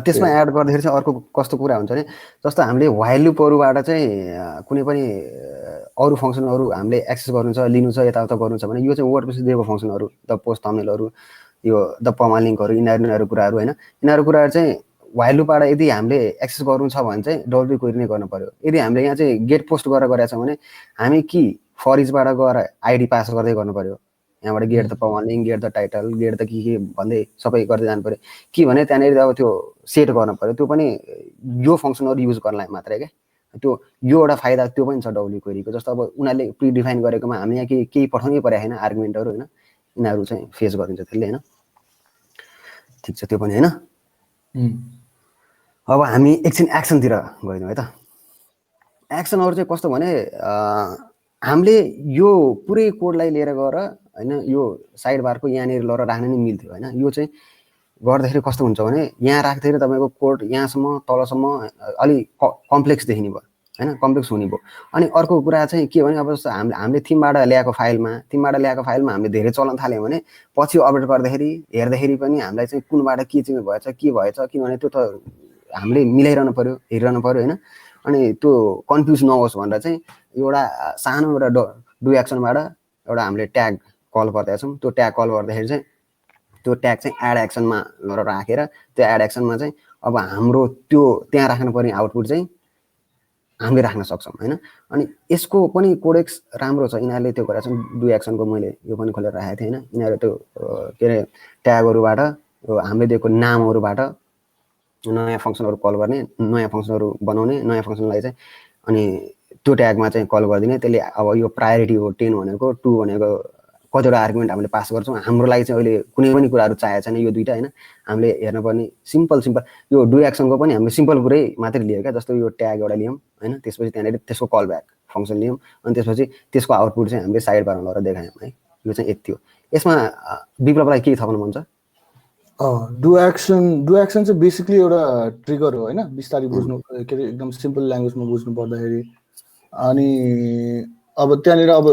त्यसमा एड गर्दाखेरि चाहिँ अर्को कस्तो कुरा हुन्छ भने जस्तो हामीले व्हाइल लुपहरूबाट चाहिँ कुनै पनि अरू फङ्सनहरू हामीले एक्सेस गर्नु छ, लिनु छ, यताउता गर्नु छ भने यो चाहिँ वर्डप्रेसले दिएको फङ्सनहरू द पोस्ट थम्बनेलहरू यो द पर्मालिङ्कहरू यिनीहरू कुराहरू हैन। यिनीहरू कुराहरू चाहिँ व्हाइल लुपबाट यदि हामीले एक्सेस गर्नु छ भने चाहिँ WP क्वेरी नै गर्नु पर्यो। यदि हामीले यहाँ चाहिँ गेट पोस्ट गरेर गरेका छौँ भने हामी कि फर इचबाट गएर आइडी पास गर्दै गर्नु पर्यो। यहाँबाट get the permalink, get the title, get the के भन्दै सबै गर्दै जानु पर्यो कि भने त्यहाँनिर अब त्यो सेट गर्नु पर्यो। त्यो पनि यो फङ्सनहरू युज गर्नलाई मात्रै क्या। त्यो यो एउटा फाइदा त्यो पनि छ WP क्वेरीको। जस्तो अब उनीहरूले प्रिडिफाइन गरेकोमा हामी यहाँ केही पठाउनै परेको छैन आर्गुमेन्टहरू हैन, यिनीहरू चाहिँ फेस गरिन्छ त्यसले हैन। ठिक छ त्यो पनि हैन। अब हामी एकछिन एक्सनतिर गइदिउँ है त। एक्सनहरू चाहिँ कस्तो भने हामीले यो पुरै कोडलाई लिएर गएर हैन यो साइड बारको यहाँनिर लगेर राख्न नै मिल्थ्यो हैन। यो चाहिँ गर्दाखेरि कस्तो हुन्छ भने यहाँ राख्दाखेरि तपाईँको कोड यहाँसम्म तलसम्म अलि कम्प्लेक्स देखिने भयो हैन, कम्प्लेक्स हुने भयो। अनि अर्को कुरा चाहिँ के भने अब जस्तो हामीले थीमबाट ल्याएको फाइलमा हामीले धेरै चलन थाल्यौँ भने पछि अपडेट गर्दाखेरि हेर्दाखेरि पनि हामीलाई चाहिँ कुनबाट के चाहिँ भएछ किनभने त्यो त हामीले मिलाइरहनु पर्यो, हेरिरहनु पर्यो हैन। अनि त्यो कन्फ्युज नहोस् भनेर चाहिँ एउटा सानो एउटा डु एक्सनबाट एउटा हामीले ट्याग कल गर्दैछौँ। त्यो ट्याग कल गर्दाखेरि चाहिँ त्यो ट्याग चाहिँ एड एक्सनमा राखेर त्यो एड एक्सनमा चाहिँ अब हाम्रो त्यो त्यहाँ राख्नुपर्ने आउटपुट चाहिँ हामीले राख्न सक्छौँ हैन। अनि यसको पनि कोडेक्स राम्रो छ, यिनीहरूले त्यो गरेका छन्। डु एक्सनको मैले यो पनि खोलेर राखेको थिएँ हैन। यिनीहरू त्यो के अरे ट्यागहरूबाट हामीले दिएको नामहरूबाट नयाँ फङ्सनहरू कल गर्ने, नयाँ फङ्सनहरू बनाउने, नयाँ फङ्सनलाई चाहिँ अनि त्यो ट्यागमा चाहिँ कल गरिदिने। त्यसले अब यो प्रायोरिटी हो 10 भनेको 2 भनेको कतिवटा आर्गुमेन्ट हामीले पास गर्छौँ। हाम्रो लागि चाहिँ अहिले कुनै पनि कुराहरू चाहिएको छैन यो दुईटा हैन। हामीले हेर्नुपर्ने सिम्पल यो डु एक्सनको पनि हामीले सिम्पल कुरै मात्रै लियो क्या। जस्तो यो ट्याग एउटा लियौँ हैन, त्यसपछि त्यहाँनिर त्यसको कल ब्याक फङ्सन लियौँ, अनि त्यसपछि त्यसको आउटपुट चाहिँ हामीले साइड बारमा लगेर देखायौँ है। यो चाहिँ यति हो। यसमा विप्लवलाई के थप्नु मन छ? डु एक्सन चाहिँ बेसिकली एउटा ट्रिगर हो हैन, बिस्तारै बुझ्नु के अरे एकदम सिम्पल ल्याङ्ग्वेजमा बुझ्नु पर्दाखेरि। अनि अब त्यहाँनिर अब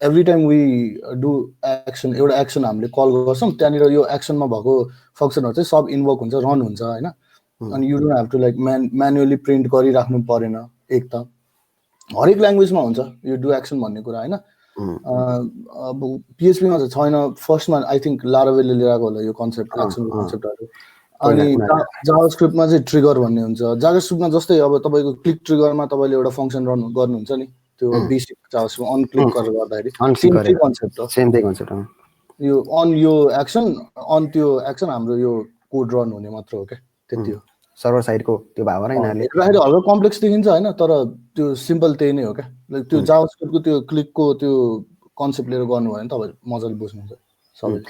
every time we do action एउटा एक्सन हामीले कल गर्छौँ, त्यहाँनिर यो एक्सनमा भएको फङ्सनहरू चाहिँ सब इन्भोक हुन्छ, रन हुन्छ हैन। अनि you don't have to like manually print गरिराख्नु परेन। एक त हरेक ल्याङ्ग्वेजमा हुन्छ यो डु एक्सन भन्ने कुरा हैन। अब PHP मा चाहिँ छैन। फर्स्टमा आई थिङ्क लारावेलले ल्याएको होला यो कन्सेप्ट एक्सनको कन्सेप्टहरू। अनि जावास्क्रिप्टमा चाहिँ ट्रिगर भन्ने हुन्छ। जावास्क्रिप्टमा जस्तै अब तपाईँको क्लिक ट्रिगरमा तपाईँले एउटा फङ्सन रन गर्नुहुन्छ नि, त्यो बेसिक जावास्क्रिप्ट अन क्लिक गरेर गर्दाखेरि सेम कन्सेप्ट हो। यो अन यो एक्सन अन त्यो एक्सन हाम्रो यो कोड रन हुने मात्र हो क्या, त्यति हो। सर्भर साइडको त्यो भाव र यिनीहरूले हल्का कम्प्लेक्स देखिन्छ हैन, तर त्यो सिम्पल त्यही नै हो क्या। त्यो जावास्क्रिप्टको त्यो क्लिकको त्यो कन्सेप्ट लिएर गर्नुभयो भने तपाईँ मजाले बुझ्नुहुन्छ सबै।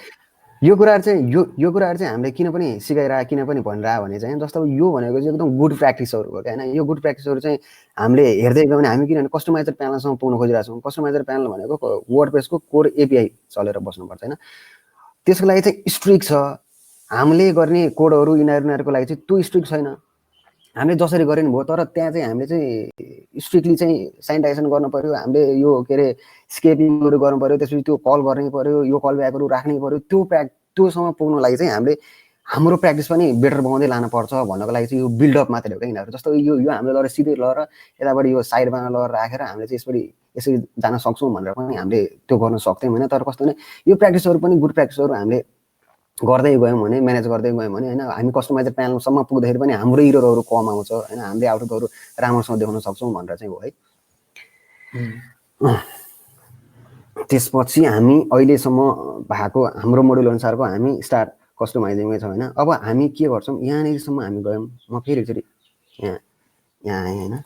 यो कुराहरू चाहिँ हामीले किन पनि सिकाइरह किन पनि भनिरह भने चाहिँ जस्तो अब यो भनेको चाहिँ एकदम गुड प्र्याक्टिसहरू हो क्या होइन। यो गुड प्र्याक्टिसहरू चाहिँ हामीले हेर्दै गयो भने हामी किनभने कस्टमाइजर प्यानलसँग पुग्न खोजिरहेको छौँ। कस्टमाइजर प्यानल भनेको वर्डप्रेसको कोर एपिआई चलेर बस्नुपर्छ होइन। त्यसको लागि चाहिँ स्ट्रिक्ट छ। हामीले गर्ने कोडहरू यिनीहरूको लागि चाहिँ त्यो स्ट्रिक्ट छैन। हामीले जसरी गरे नि भयो तर त्यहाँ चाहिँ हामीले चाहिँ स्ट्रिक्टली चाहिँ सेनिटाइजेसन गर्नु पर्यो। हामीले यो के अरे स्केपिङहरू गर्नु पर्यो। त्यसपछि त्यो कल गर्नै पर्यो। यो कल ब्याकहरू राख्नै पर्यो। त्योसम्म पुग्नु लागि चाहिँ हामीले हाम्रो प्र्याक्टिस पनि बेटर बनाउँदै लानुपर्छ भन्नको लागि चाहिँ यो बिल्डअप मात्रै हो क्या यिनीहरू। जस्तो यो हामीले लगेर सिधै लगेर यताबाट यो साइडमा लगेर राखेर हामीले चाहिँ यसरी जान सक्छौँ भनेर पनि हामीले त्यो गर्न सक्थ्यौँ होइन। तर कस्तो भने यो प्र्याक्टिसहरू पनि गुड प्र्याक्टिसहरू हामीले गर्दै गयौँ भने म्यानेज गर्दै गयौँ भने होइन हामी कस्टमाइजर प्यानलसम्म पुग्दाखेरि पनि हाम्रो इररहरू कम आउँछ होइन। हामीले आउटपुटहरू राम्रोसँग देखाउन सक्छौँ भनेर चाहिँ हो है। त्यसपछि हामी अहिलेसम्म भएको हाम्रो मोडुल अनुसारको हामी स्टार्ट कस्टमाइजिङमै छ होइन। अब हामी के गर्छौँ यहाँनिरसम्म हामी गयौँ। म फेरि एकचोटि यहाँ आएँ होइन।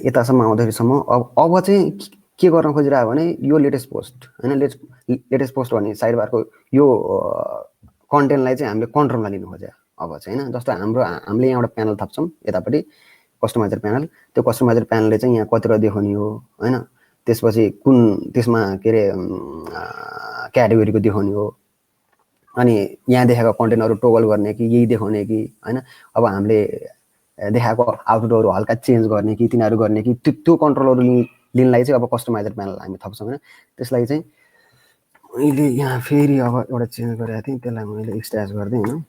यतासम्म आउँदाखेरिसम्म अब चाहिँ के गर्न खोजिरहेको भने यो लेटेस्ट पोस्ट होइन। लेटेस्ट पोस्ट भन्ने साइड बारको यो कन्टेन्टलाई चाहिँ हामीले कन्ट्रोलमा लिनु खोज्यो अब चाहिँ होइन। जस्तो हामीले यहाँबाट प्यानल थप्छौँ यतापट्टि कस्टमाइजर प्यानल। त्यो कस्टमाइजर प्यानलले चाहिँ यहाँ कतिवटा देखाउने हो होइन। त्यसपछि कुन त्यसमा के अरे क्याटेगोरीको देखाउने हो। अनि यहाँ देखाएको कन्टेन्टहरू टोगल गर्ने कि यही देखाउने कि होइन। अब हामीले देखाएको आउटपुटहरू हल्का चेन्ज गर्ने कि तिनीहरू गर्ने कि त्यो कन्ट्रोलहरू लिनलाई चाहिँ अब कस्टमाइजर प्यानल हामी थप्छौँ होइन। त्यसलाई चाहिँ मैले यहाँ फेरि अब एउटा चेन्ज गरेको थिएँ त्यसलाई मैले एक्सट्राज गर्दै होइन।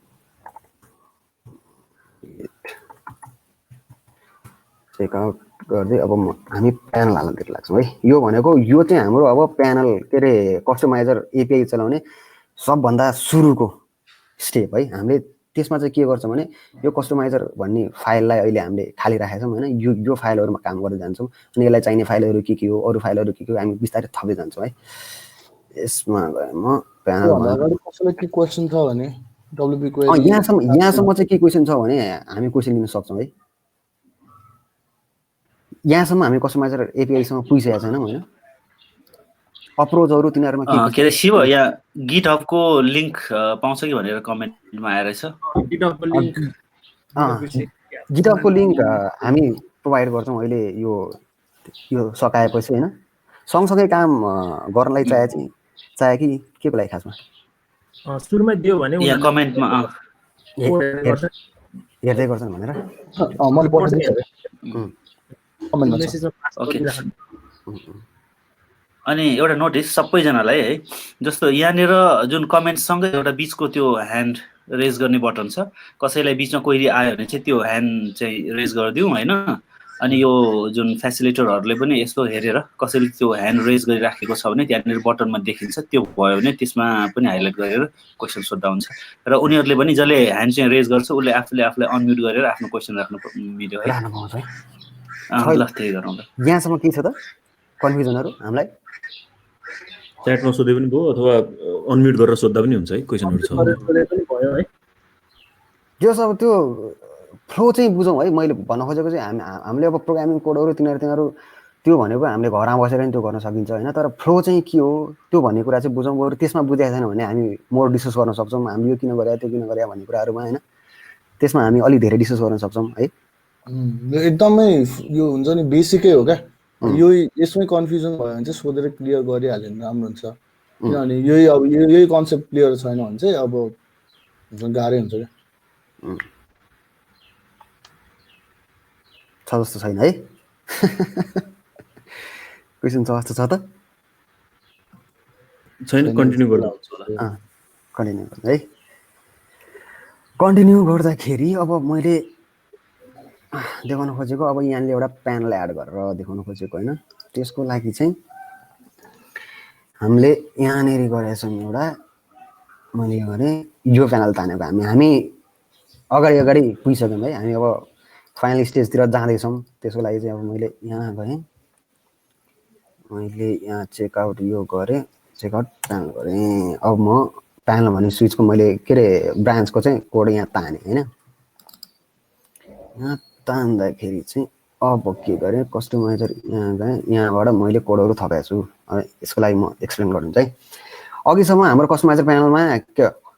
चेकआउट गर्दै अब हामी प्यानल हाल्नतिर लाग्छौँ है। यो भनेको यो चाहिँ हाम्रो अब प्यानल के अरे कस्टमाइजर एपिआई चलाउने सबभन्दा सुरुको स्टेप है। हामीले त्यसमा चाहिँ के गर्छौँ भने यो कस्टमाइजर भन्ने फाइललाई अहिले हामीले खाली राखेका छौँ होइन। यो फाइलहरूमा काम गर्दै जान्छौँ। अनि यसलाई चाहिने फाइलहरू के हो अरू फाइलहरू के हो हामी बिस्तारै थप्दै जान्छौँ है। यसमा गएँ म प्यानलमा। कसैलाई के क्वेसन छ भने डब्लुपी यहाँसम्म चाहिँ के क्वेसन छ भने हामी क्वेसन लिन सक्छौँ है। यहाँसम्म हामी कस्टमाइजर एपिआईसँग पुगिसकेका छैनौँ होइन। अप्रोचहरू तिनीहरूमा के अरे शिव यहाँ गिटहबको लिङ्क पाउँछ कि भनेर कमेन्टमा आएर छ। गिटहबको लिङ्क हामी प्रोभाइड गर्छौँ अहिले यो सकाएपछि होइन। सँगसँगै काम गर्नलाई चाहे कि के को लागि खासमा सुरुमै दियो भने यहाँ कमेन्टमा हेर्दै गर्छन् भनेर मैले पठाइदिन्छु अनि एउटा नोटिस सबैजनालाई है। जस्तो यहाँनिर जुन कमेन्टसँगै एउटा बिचको त्यो ह्यान्ड रेज गर्ने बटन छ। कसैलाई बिचमा क्वेरी आयो भने चाहिँ त्यो ह्यान्ड चाहिँ रेज गरिदिउँ होइन। अनि यो जुन फेसिलिटरहरूले पनि यसो हेरेर कसैले त्यो ह्यान्ड रेज गरिराखेको छ भने त्यहाँनिर बटनमा देखिन्छ। त्यो भयो भने त्यसमा पनि हाइलाइट गरेर क्वेसन सोध्दा हुन्छ। र उनीहरूले पनि जसले ह्यान्ड चाहिँ रेज गर्छ उसले आफूलाई अनम्युट गरेर आफ्नो क्वेसन राख्नु मिल्यो है। ल त्यही गरौँ ल। यहाँसम्म के छ त कन्फ्युजनहरू हामीलाई च्याटमा सोधे पनि भयो अथवा अनम्युट गरेर सोध्दा पनि हुन्छ है क्वेसनहरू छ भने। त्यो सब त्यो फ्लो चाहिँ बुझौँ है। मैले भन्न खोजेको चाहिँ हामीले अब प्रोग्रामिङ कोडहरू तिनीहरू त्यो भनेको हामीले घरमा बसेर पनि त्यो गर्न सकिन्छ होइन। तर फ्लो चाहिँ के हो त्यो भन्ने कुरा चाहिँ बुझौँ। बरु त्यसमा बुझेको छैन भने हामी मोर डिस्कस गर्न सक्छौँ। हामीले यो किन गरे त्यो किन गरे भन्ने कुराहरूमा होइन। त्यसमा हामी अलिक धेरै डिस्कस गर्न सक्छौँ है। एकदमै यो हुन्छ नि बेसिकै हो क्या। यसमै कन्फ्युजन भयो भने चाहिँ सोधेर क्लियर गरिहाल्यो भने राम्रो हुन्छ। किनभने यही कन्सेप्ट क्लियर छैन भने चाहिँ अब गाह्रै हुन्छ क्या। छ जस्तो छैन है। क्वेसन छ जस्तो छ त छैन। कन्टिन्यू गर्दा कन्टिन्यू गर्दा है। कन्टिन्यू गर्दाखेरि अब मैले देखाउन खोजेको अब यहाँले एउटा प्यानल एड गरेर देखाउन खोजेको होइन। त्यसको लागि चाहिँ हामीले यहाँनिर गरेका छौँ एउटा मैले गरेँ यो प्यानल तानेको हामी अगाडि पुगिसक्यौँ है। हामी अब फाइनल स्टेजतिर जाँदैछौँ। त्यसको लागि चाहिँ अब मैले यहाँ गएँ। मैले यहाँ चेकआउट यो गरेँ चेकआउट प्यानल गरेँ। अब म प्यानल भन्ने स्विचको मैले के अरे ब्रान्चको चाहिँ कोड यहाँ तानेँ होइन। यहाँ तान्दाखेरि चाहिँ अब के गरेँ कस्टमाइजर यहाँ गएँ यहाँबाट मैले कोडहरू थपेको छु यसको लागि म एक्सप्लेन गर्नु चाहिँ अघिसम्म हाम्रो कस्टमाइजर प्यानलमा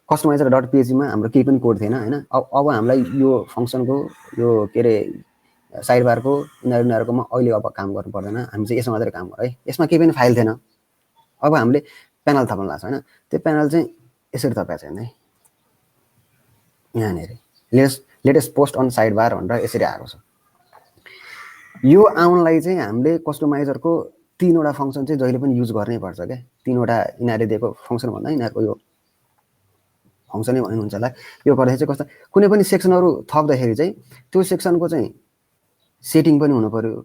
कस्टमाइजर डट पिएचपीमा हाम्रो केही पनि कोड थिएन होइन अब हामीलाई यो फङ्सनको यो के अरे साइड बारको यिनीहरूकोमा अहिले अब काम गर्नु पर्दैन हामी चाहिँ यसमा मात्रै काम गरौँ है यसमा केही पनि फाइल थिएन अब हामीले प्यानल थप्नु लाग्छ होइन त्यो प्यानल चाहिँ यसरी थपेको छ है यहाँनिर latest post on side bar भनेर यसरी आएको छ यो आउनलाई चाहिँ हामीले कस्टमाइजरको 3वटा फङ्सन चाहिँ जहिले पनि युज गर्नै पर्छ क्या 3वटा यिनीहरूले दिएको फङ्सन भन्दा यिनीहरूको यो फङ्सनै भन्नुहुन्छ होला यो गर्दाखेरि चाहिँ कस्तो कुनै पनि सेक्सनहरू थप्दाखेरि चाहिँ त्यो सेक्सनको चाहिँ सेटिङ पनि हुनु पर्यो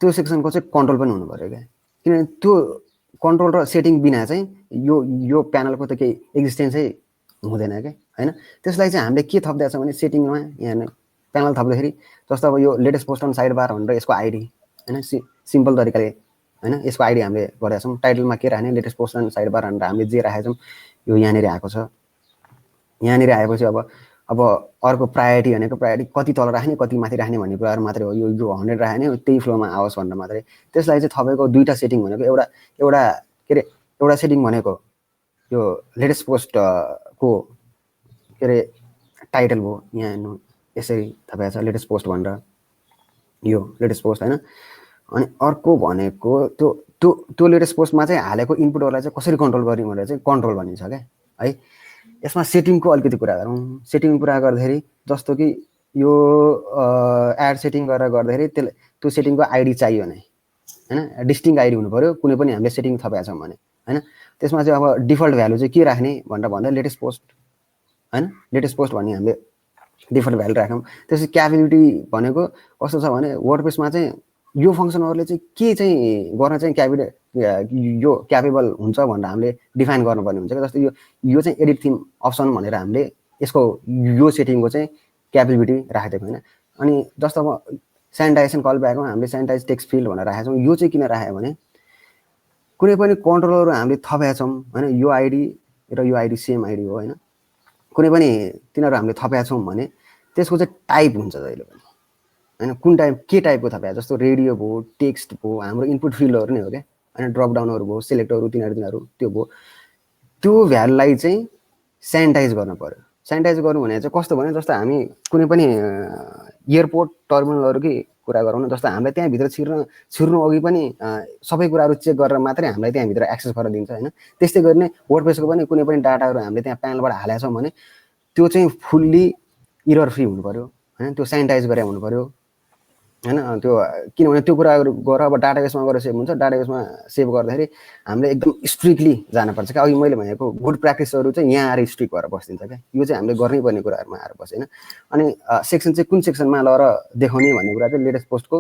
त्यो सेक्सनको चाहिँ कन्ट्रोल पनि हुनु पर्यो क्या किनभने त्यो कन्ट्रोल र सेटिङ बिना चाहिँ यो प्यानलको त केही एक्जिस्टेन्सै हुँदैन क्या होइन त्यसलाई चाहिँ हामीले के थप्दैछ भने सेटिङमा यहाँ प्यानल थप्दाखेरि जस्तो अब यो latest post on side bar भनेर यसको आइडी होइन सिम्पल तरिकाले होइन यसको आइडी हामीले गरेका छौँ टाइटलमा के राख्ने latest post on side bar भनेर हामीले जे राखेका छौँ यो यहाँनिर आएको छ यहाँनिर आएपछि अब अर्को प्रायोरिटी भनेको प्रायोरिटी कति तल राख्ने कति माथि राख्ने भन्ने कुराहरू मात्रै हो यो 100 राख्ने त्यही फ्लोमा आओस् भनेर मात्रै त्यसलाई चाहिँ थपेको 2टा सेटिङ भनेको एउटा सेटिङ भनेको यो लेटेस्ट पोस्टको के अरे टाइटल भयो यहाँ हेर्नु यसरी थपेको छ लेटेस्ट पोस्ट भनेर यो लेटेस्ट पोस्ट होइन अनि अर्को भनेको त्यो लेटेस्ट पोस्टमा चाहिँ हालेको इनपुटहरूलाई चाहिँ कसरी कन्ट्रोल गर्ने भनेर चाहिँ कन्ट्रोल भनिन्छ क्या है यसमा सेटिङको अलिकति कुरा गरौँ सेटिङ कुरा गर्दाखेरि जस्तो कि यो एड सेटिङ गरेर गर्दाखेरि त्यो सेटिङको आइडी चाहियो भने होइन डिस्टिङ आइडी हुनु पर्यो कुनै पनि हामीले सेटिङ थपेका छौँ भने होइन त्यसमा चाहिँ अब डिफल्ट भ्यालु चाहिँ के राख्ने भनेर भन्दा लेटेस्ट पोस्ट होइन लेटेस्ट पोस्ट भन्ने हामीले डिफल्ट भ्यालु राखौँ त्यसपछि क्यापेबिलिटी भनेको कस्तो छ भने वर्डप्रेसमा चाहिँ यो फङ्सनहरूले चाहिँ के चाहिँ गर्न चाहिँ यो क्यापेबल हुन्छ भनेर हामीले डिफाइन गर्नुपर्ने हुन्छ जस्तो यो चाहिँ एडिट थिम अप्सन भनेर हामीले यसको यो सेटिङको चाहिँ क्यापेबिलिटी राखेको होइन अनि जस्तो अब सेनिटाइजेसन कल ब्याकमा हामीले सेनिटाइज टेक्स्ट फिल्ड भनेर राखेका छौँ यो चाहिँ किन राख्यो भने कुनै पनि कन्ट्रोलरहरू हामीले थपेका छौँ होइन यो आइडी र यो आइडी सेम आइडी हो होइन कुनै पनि तिनीहरू हामीले थपेका छौँ भने त्यसको चाहिँ टाइप हुन्छ जहिले पनि होइन कुन टाइप के टाइपको थपेका जस्तो रेडियो भयो टेक्स्ट भयो हाम्रो इनपुट फिल्डहरू नै हो क्या होइन ड्रप डाउनहरू भयो सिलेक्टहरू तिनीहरू त्यो भयो त्यो भ्यालुलाई चाहिँ सेनिटाइज गर्नु पर्यो सेनिटाइज गर्नु भने चाहिँ कस्तो भने जस्तो हामी कुनै पनि एयरपोर्ट टर्मिनलहरूकै कुरा गरौँ न जस्तो हामीलाई त्यहाँभित्र छिर्नु अघि पनि सबै कुराहरू चेक गरेर मात्रै हामीलाई त्यहाँभित्र एक्सेस गरेर दिन्छ होइन त्यस्तै गरी नै वर्डप्रेसको पनि कुनै पनि डाटाहरू हामीले त्यहाँ प्यानलबाट हालेका छौँ भने त्यो चाहिँ फुल्ली इरर फ्री हुनु पर्यो होइन त्यो सेनिटाइज गरे हुनु पर्यो होइन त्यो किनभने त्यो कुराहरू गरेर अब डाटाबेसमा गएर सेभ हुन्छ डाटाबेसमा सेभ गर्दाखेरि हामीले एकदम स्ट्रिक्टली जानुपर्छ क्या अघि मैले भनेको गुड प्र्याक्टिसहरू चाहिँ यहाँ आएर स्ट्रिक्ट भएर बस्दिन्छ क्या यो चाहिँ हामीले गर्नै पर्ने कुराहरूमा आएर बस्छ होइन अनि सेक्सन चाहिँ कुन सेक्सनमा लगेर देखाउने भन्ने कुरा चाहिँ लेटेस्ट पोस्टको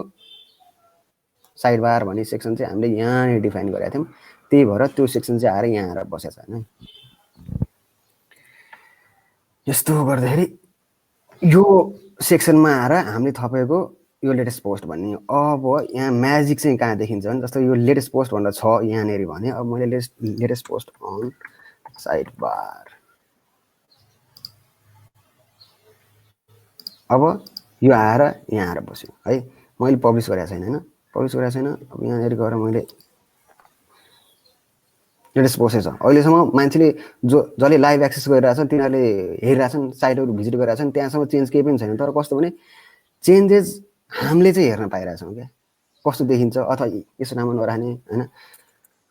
साइड बार भन्ने सेक्सन चाहिँ हामीले यहाँनिर डिफाइन गरेका थियौँ त्यही भएर त्यो सेक्सन चाहिँ आएर यहाँ आएर बसेको छ होइन यस्तो गर्दाखेरि यो सेक्सनमा आएर हामीले थपेको यो लेटेस्ट पोस्ट भन्ने अब यहाँ म्याजिक चाहिँ कहाँ देखिन्छ भने जस्तो यो लेटेस्ट पोस्ट भनेर छ यहाँनिर भने अब मैले latest post on side bar अब यो आएर यहाँ आएर बस्यो है मैले पब्लिस गरेको छैन होइन पब्लिस गरेको छैन अब यहाँनिर गएर मैले लेटेस्ट पोस्ट छ अहिलेसम्म मान्छेले जसले लाइभ एक्सेस गरिरहेछन् तिनीहरूले हेरिरहेछन् साइटहरू भिजिट गरिरहेछन् त्यहाँसम्म चेन्ज केही पनि छैन तर कस्तो भने चेन्जेस हामीले चाहिँ हेर्न पाइरहेछौँ क्या कस्तो देखिन्छ अथवा यसो नाम नराख्ने होइन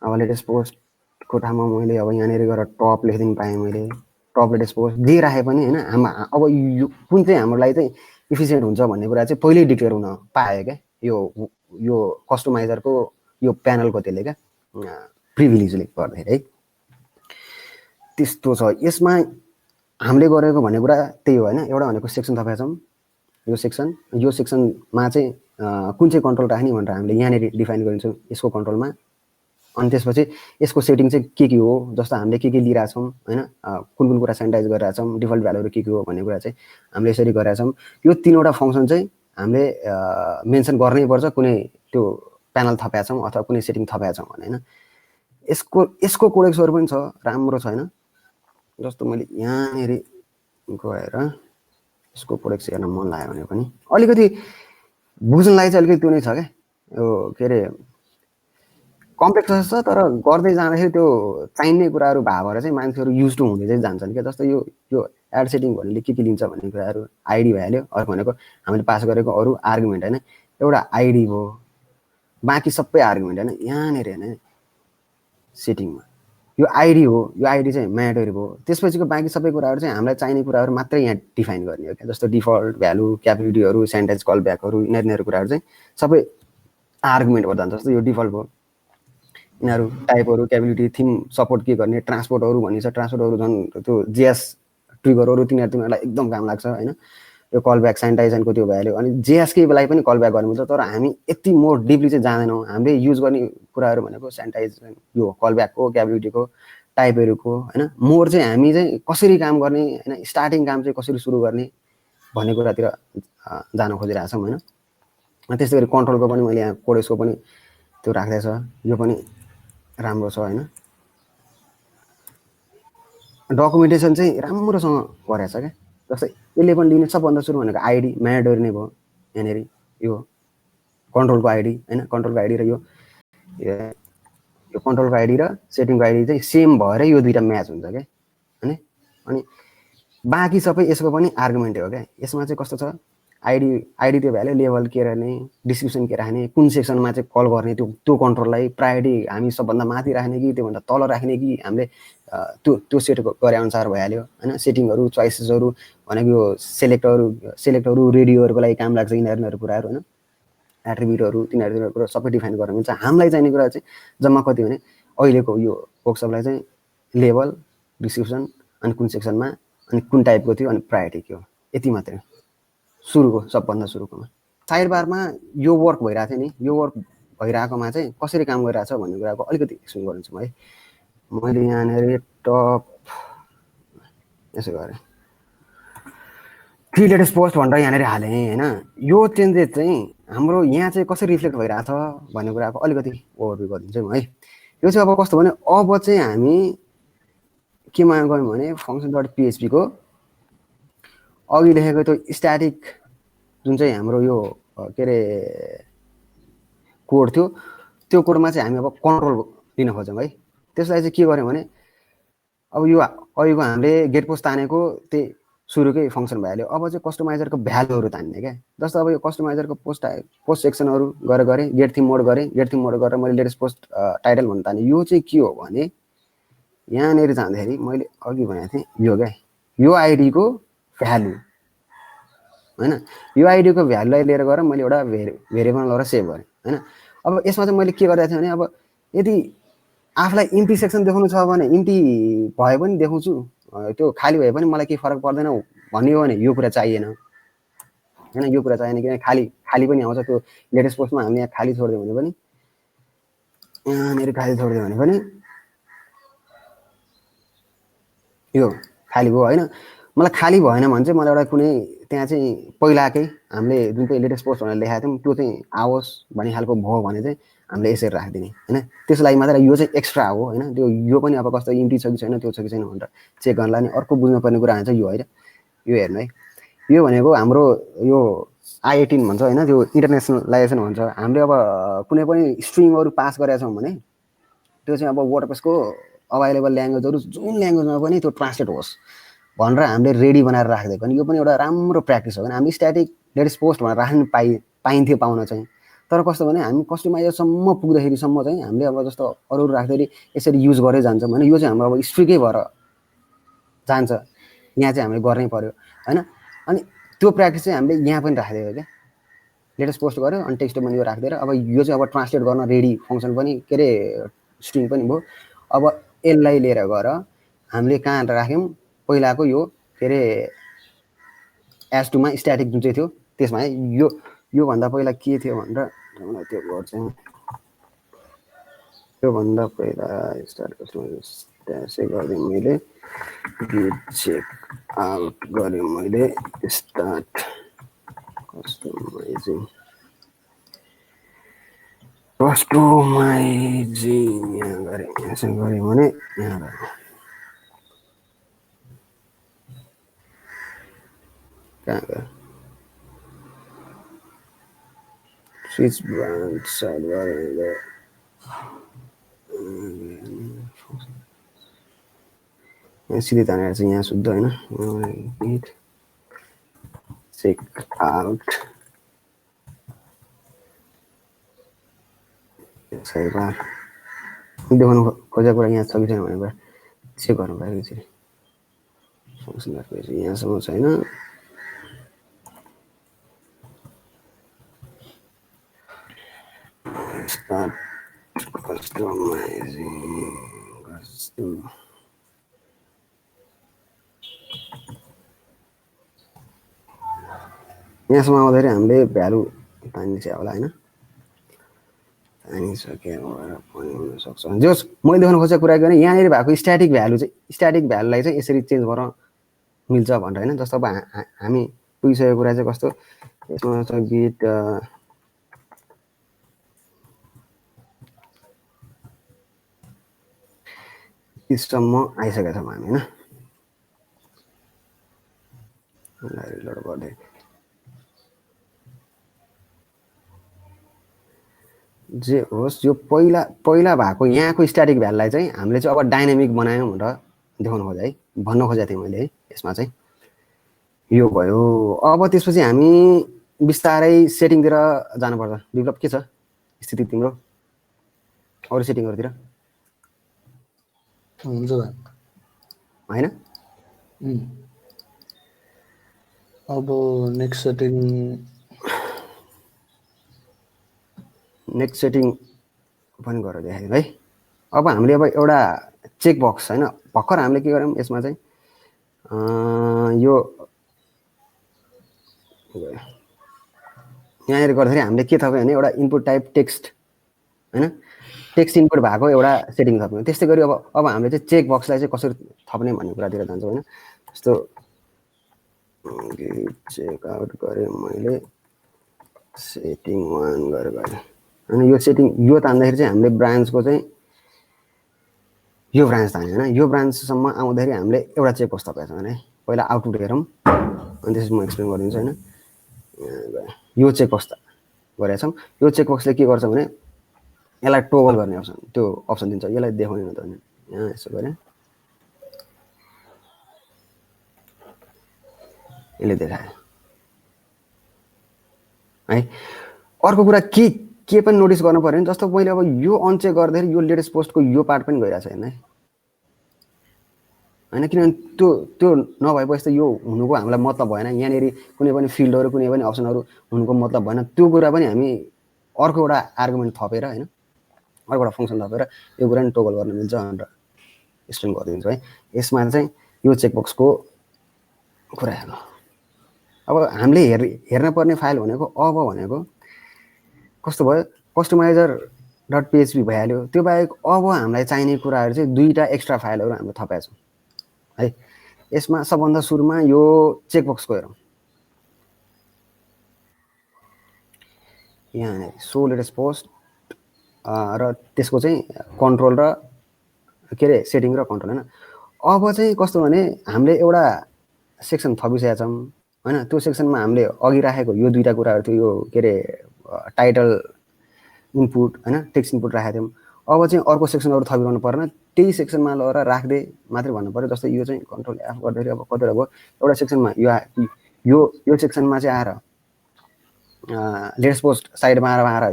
अब लेटेस्ट पोस्टको ठाउँमा मैले अब यहाँनिर गएर टप लेखिदिनु पाएँ मैले टप लेटेस्ट पोस्ट जे राखेँ पनि होइन अब यो कुन चाहिँ हाम्रो लागि चाहिँ इफिसियन्ट हुन्छ भन्ने कुरा चाहिँ पहिल्यै डिक्लेयर हुन पायो क्या यो कस्टमाइजरको यो प्यानलको त्यसले क्या प्रिभिलेजले गर्दाखेरि है त्यस्तो छ यसमा हामीले गरेको भन्ने कुरा त्यही हो होइन एउटा भनेको सेक्सन थपेका छौँ यो सेक्सनमा चाहिँ कुन चाहिँ कन्ट्रोल राख्ने भनेर हामीले यहाँनिर डिफाइन गरिन्छौँ यसको कन्ट्रोलमा अनि त्यसपछि यसको सेटिङ चाहिँ के हो जस्तो हामीले के लिइरहेछौँ होइन कुन कुरा सेनिटाइज गरिरहेछौँ डिफल्ट भ्यालुहरू के हो भन्ने कुरा चाहिँ हामीले यसरी गरिरहेछौँ यो 3वटा फङ्सन चाहिँ हामीले मेन्सन गर्नै पर्छ कुनै त्यो प्यानल थपेका छौँ अथवा कुनै सेटिङ थपेका छौँ भने होइन यसको कोडेक्सहरू पनि छ राम्रो छ होइन जस्तो मैले यहाँनिर गएर यसको कोडेक्स हेर्न मन लाग्यो भने पनि अलिकति बुझ्नलाई चाहिँ अलिकति त्यो नै छ क्या यो के अरे कम्प्लेक्स छ तर गर्दै जाँदाखेरि त्यो चाहिने कुराहरू भएर चाहिँ मान्छेहरू युज टु हुँदै चाहिँ जान्छन् क्या जस्तो यो एड सेटिङ भन्नेले के लिन्छ भन्ने कुराहरू आइडी भइहाल्यो अर्को भनेको हामीले पास गरेको अरू आर्गुमेन्ट होइन एउटा आइडी भयो बाँकी सबै आर्गुमेन्ट होइन यहाँनिर होइन सेटिङमा यो आइडी हो यो आइडी चाहिँ म्याटर भयो त्यसपछिको बाँकी सबै कुराहरू चाहिँ हामीलाई चाहिने कुराहरू मात्रै यहाँ डिफाइन गर्ने हो क्या जस्तो डिफल्ट भ्यालु क्यापेबिलिटीहरू सेन्टेन्स कल ब्याकहरू यिनीहरू कुराहरू चाहिँ सबै आर्गुमेन्ट भएर जान्छ जस्तो यो डिफल्ट भयो यिनीहरू टाइपहरू क्यापेबिलिटी थिम सपोर्ट के गर्ने ट्रान्सपोर्टहरू भनिन्छ ट्रान्सपोर्टहरू झन् त्यो जिएस ट्रिगरहरू तिनीहरूलाई एकदम काम लाग्छ होइन यो कल ब्याक सेनिटाइजेसनको त्यो भइहाल्यो अनि जिएसकै बेला पनि कल ब्याक गर्नु मिल्छ तर हामी यति मोर डिपली चाहिँ जाँदैनौँ हामीले युज गर्ने कुराहरू भनेको सेनिटाइजेसन यो कल ब्याकको क्यापेबिलिटीको टाइपहरूको होइन मोर चाहिँ हामी चाहिँ कसरी काम गर्ने होइन स्टार्टिङ काम चाहिँ कसरी सुरु गर्ने भन्ने कुरातिर जान खोजिरहेछौँ होइन त्यस्तै गरी कन्ट्रोलको पनि मैले यहाँ कोडेसको पनि त्यो राख्दैछ यो पनि राम्रो छ होइन डकुमेन्टेसन चाहिँ राम्रोसँग गरेको छ क्या जस्तै यसले पनि लिने सबभन्दा सुरु भनेको आइडी म्याडर नै भयो यहाँनिर यो कन्ट्रोलको आइडी होइन कन्ट्रोलको आइडी र यो कन्ट्रोलको आइडी र सेटिङको आइडी चाहिँ सेम भएर यो दुईवटा म्याच हुन्छ क्या होइन अनि बाँकी सबै यसको पनि आर्गुमेन्टै हो क्या यसमा चाहिँ कस्तो छ आइडी त्यो भ्याल्यु लेभल के राख्ने डिस्क्रिप्सन के राख्ने कुन सेक्सनमा चाहिँ कल गर्ने त्यो कन्ट्रोललाई प्रायोरिटी हामी सबभन्दा माथि राख्ने कि त्योभन्दा तल राख्ने कि हामीले त्यो सेट गरे अनुसार भइहाल्यो होइन सेटिङहरू चोइसेसहरू भनेको यो सेलेक्टहरू रेडियोहरूको लागि काम लाग्छ यिनीहरू कुराहरू होइन एट्रिब्युटहरू तिनीहरू कुरा सबै डिफाइन गर्न मिल्छ हामीलाई चाहिने कुरा चाहिँ जम्मा कति भने अहिलेको यो वर्कसपलाई चाहिँ लेभल डिस्क्रिप्सन अनि कुन सेक्सनमा अनि कुन टाइपको थियो अनि प्रायोरिटी के हो यति मात्रै सुरुको सबभन्दा सुरुकोमा साइड बारमा यो वर्क भइरहेको थियो नि यो वर्क भइरहेकोमा चाहिँ कसरी काम गरिरहेछ भन्ने कुराको अलिकति एक्सप्लेन गर्छु है मैले यहाँनिर टप यसो गरेँ थ्री लेटेस्ट पोस्ट भनेर यहाँनिर हालेँ होइन यो चेन्जेस चाहिँ हाम्रो यहाँ चाहिँ कसरी रिफ्लेक्ट भइरहेछ भन्ने कुराको अलिकति ओभरभ्यू गरिदिन्छु है यो चाहिँ अब कस्तो भने अब चाहिँ हामी केमा गयौँ भने फङ्सन डट पिएचपीको अघि लेखेको त्यो स्ट्याटिक जुन चाहिँ हाम्रो यो के अरे कोड थियो त्यो कोडमा चाहिँ हामी अब कन्ट्रोल लिन खोज्यौँ है त्यसलाई चाहिँ के गर्यौँ भने अब यो अहिलेको हामीले गेट पोस्ट तानेको त्यही सुरुकै फङ्सन भइहाल्यो अब चाहिँ कस्टमाइजरको भ्यालुहरू तान्ने क्या जस्तो अब यो कस्टमाइजरको पोस्ट सेक्सनहरू गरेँ गेट थिम मोड गरेर मैले लेटेस्ट पोस्ट टाइटल भन्नु ताने यो चाहिँ के हो भने यहाँनिर जाँदाखेरि मैले अघि भनेको थिएँ यो क्या यो आइडीको भ्यालु होइन यो आइडीको भ्यालुलाई लिएर गएर मैले एउटा भेरिएबल लगाएर सेभ गरेँ होइन अब यसमा चाहिँ मैले के गरेको थिएँ भने अब यदि आफूलाई इम्टी सेक्सन देखाउनु छ भने इम्टी भए पनि देखाउँछु त्यो खाली भए पनि मलाई केही फरक पर्दैन भन्ने हो भने यो कुरा चाहिएन होइन यो कुरा चाहिएन किन खाली पनि आउँछ त्यो लेटेस्ट पोस्टमा हामीले यहाँ खाली छोडिदियो भने पनि यहाँनिर खाली छोडिदियो भने पनि यो खाली भयो होइन मलाई खाली भएन भने चाहिँ मलाई एउटा कुनै त्यहाँ चाहिँ पहिलाकै हामीले जुन चाहिँ लेटेस्ट पोस्ट भनेर लेखाएको थियौँ त्यो चाहिँ आओस् भन्ने खालको भयो भने चाहिँ हामीले यसरी राखिदिने होइन त्यसको लागि मात्र यो चाहिँ एक्स्ट्रा हो होइन त्यो यो पनि अब कस्तो इम्टी छ कि छैन त्यो छ कि छैन भनेर चेक गर्नलाई नि अर्को बुझ्नुपर्ने कुरा हुन्छ यो होइन यो हेर्नु है यो भनेको हाम्रो यो I18 भन्छ होइन त्यो इन्टरनेसनलाइजेसन भन्छ हामीले अब कुनै पनि स्ट्रिङहरू पास गरेका छौँ भने त्यो चाहिँ अब वर्डप्रेसको अभाइलेबल ल्याङ्ग्वेजहरू जुन ल्याङ्ग्वेजमा पनि त्यो ट्रान्सलेट होस् भनेर हामीले रेडी बनाएर राखिदिएको अनि यो पनि एउटा राम्रो प्र्याक्टिस हो भने हामी स्ट्याटिक लेटेस्ट पोस्ट भनेर राख्न पाइन्थ्यो पाउन चाहिँ तर कस्तो भने हामी कस्टमाइजरसम्म पुग्दाखेरिसम्म चाहिँ हामीले अब जस्तो अरू राख्दाखेरि यसरी युज गरेर जान्छौँ भने यो चाहिँ हाम्रो अब स्ट्रिकै भएर जान्छ यहाँ चाहिँ हामीले गर्नै पर्यो होइन अनि त्यो प्र्याक्टिस चाहिँ हामीले यहाँ पनि राखिदिएको क्या लेटेस्ट पोस्ट गऱ्यो अनि टेक्स्ट पनि यो राखिदिएर अब यो चाहिँ अब ट्रान्सलेट गर्न रेडी फङ्सन पनि के अरे स्ट्रिङ पनि भयो अब यसलाई लिएर गएर हामीले कहाँ राख्यौँ पहिलाको यो के अरे S2मा स्ट्याटिक जुन चाहिँ थियो त्यसमा है योभन्दा पहिला के थियो भनेर त्यो गर्छौँ योभन्दा पहिला स्टार्ट कस्टमाइज गरिदिएँ मैले चेक आउट गरेँ मैले स्टार्ट कस्टमाइजिङ यहाँ गरेँ यसो गरेँ भने यहाँ गरेँ कहाँ गयो स्विच ब्रान्च सर्भर सिधै तानेर चाहिँ यहाँ शुद्ध होइन चेक आउट सर्भर देखाउनु खोजेको कुरा यहाँ छ कि छैन भनेर चेक गर्नु पऱ्यो चाहिँ फङ्सन यहाँसम्म छैन start customizing custom यहाँसम्म आउँदाखेरि हामीले भ्यालु तानिन्छ होला होइन तानिसक्यो पनि हुनसक्छ जस मैले देखाउन खोजेको कुरा के भने यहाँनिर भएको स्ट्याटिक भ्यालु चाहिँ स्ट्याटिक भ्यालुलाई चाहिँ यसरी चेन्ज गर्न मिल्छ भनेर होइन जस्तो अब हामी पुगिसकेको कुरा चाहिँ कस्तो यसमा छ गिट सिस्टममा आइसकेका छौँ हामी होइन रिलोड गर्दै जे होस् यो पहिला भएको यहाँको स्ट्याटिक भ्यालुलाई चाहिँ हामीले चाहिँ अब डाइनामिक बनायौँ भनेर देखाउन खोजेँ है भन्न खोजेको थिएँ मैले है यसमा चाहिँ यो भयो अब त्यसपछि हामी बिस्तारै सेटिङतिर जानुपर्छ विप्लव के छ स्थिति तिम्रो अरू सेटिङहरूतिर हुन्छ होइन अब नेक्स्ट सेटिङ पनि गरेर देखायौँ है अब हामीले अब एउटा चेक बक्स होइन भर्खर हामीले के गर्यौँ यसमा चाहिँ यो यहाँनिर गर्दाखेरि हामीले के थप्यौँ भने एउटा इनपुट टाइप टेक्स्ट होइन टेक्स्ट इनपुट भएको एउटा सेटिङ थप्यौँ त्यस्तै गरी अब हामीले चाहिँ चेक बक्सलाई चाहिँ कसरी थप्ने भन्ने कुरातिर जान्छौँ होइन जस्तो चेक आउट गरेँ मैले सेटिङ 1 गरेर गएँ अनि यो सेटिङ यो तान्दाखेरि चाहिँ हामीले ब्रान्चको चाहिँ यो ब्रान्च तान्यो होइन यो ब्रान्चसम्म आउँदाखेरि हामीले एउटा चेक बक्स थपेका छौँ होइन पहिला आउटपुट हेरौँ अनि त्यसपछि म एक्सप्लेन गरिदिन्छु होइन यो चेक बक्स गरेका छौँ यो चेक बक्सले के गर्छ भने यसलाई टोगल गर्ने अप्सन त्यो अप्सन दिन्छ यसलाई देखाउने न त यहाँ यसो गरेँ यसले देखायो है अर्को कुरा के पनि नोटिस गर्नु पर्यो नि जस्तो मैले अब यो अनचेक गर्दाखेरि यो लेटेस्ट पोस्टको यो पार्ट पनि गइरहेको छ हेर्नु है होइन किनभने त्यो नभएपछि त यो हुनुको हामीलाई मतलब भएन यहाँनिर कुनै पनि फिल्डहरू कुनै पनि अप्सनहरू हुनुको मतलब भएन त्यो कुरा पनि हामी अर्को एउटा आर्गुमेन्ट थपेर होइन अर्को एउटा फङ्सन थपेर यो कुरा नि टोगल गर्न मिल्छ भनेर एक्सप्लेन गरिदिन्छु है यसमा चाहिँ यो चेकबक्सको कुरा हेर्नु अब हामीले हेर्न पर्ने फाइल भनेको अब भनेको कस्तो भयो कस्टमाइजर .php भइहाल्यो त्यो बाहेक अब हामीलाई चाहिने कुराहरू चाहिँ दुईटा एक्स्ट्रा फाइलहरू हामीले थपेका छौँ है यसमा सबभन्दा सुरुमा यो चेकबक्सको हेरौँ यहाँ सो लेटेस्ट पोस्ट र त्यसको चाहिँ कन्ट्रोल र के अरे सेटिङ र कन्ट्रोल होइन अब चाहिँ कस्तो भने हामीले एउटा सेक्सन थपिसकेका छौँ होइन त्यो सेक्सनमा हामीले अघि राखेको यो दुईटा कुराहरू थियो यो के अरे टाइटल इनपुट होइन टेक्स्ट इनपुट राखेको थियौँ अब चाहिँ अर्को सेक्सनहरू थपिरहनु पर्न त्यही सेक्सनमा लगेर राख्दै मात्रै भन्नु पऱ्यो जस्तै यो चाहिँ कन्ट्रोल एफ गर्दाखेरि अब कतिवटा भयो एउटा सेक्सनमा यो सेक्सनमा चाहिँ आएर लेटेस्ट पोस्ट साइडमा आएर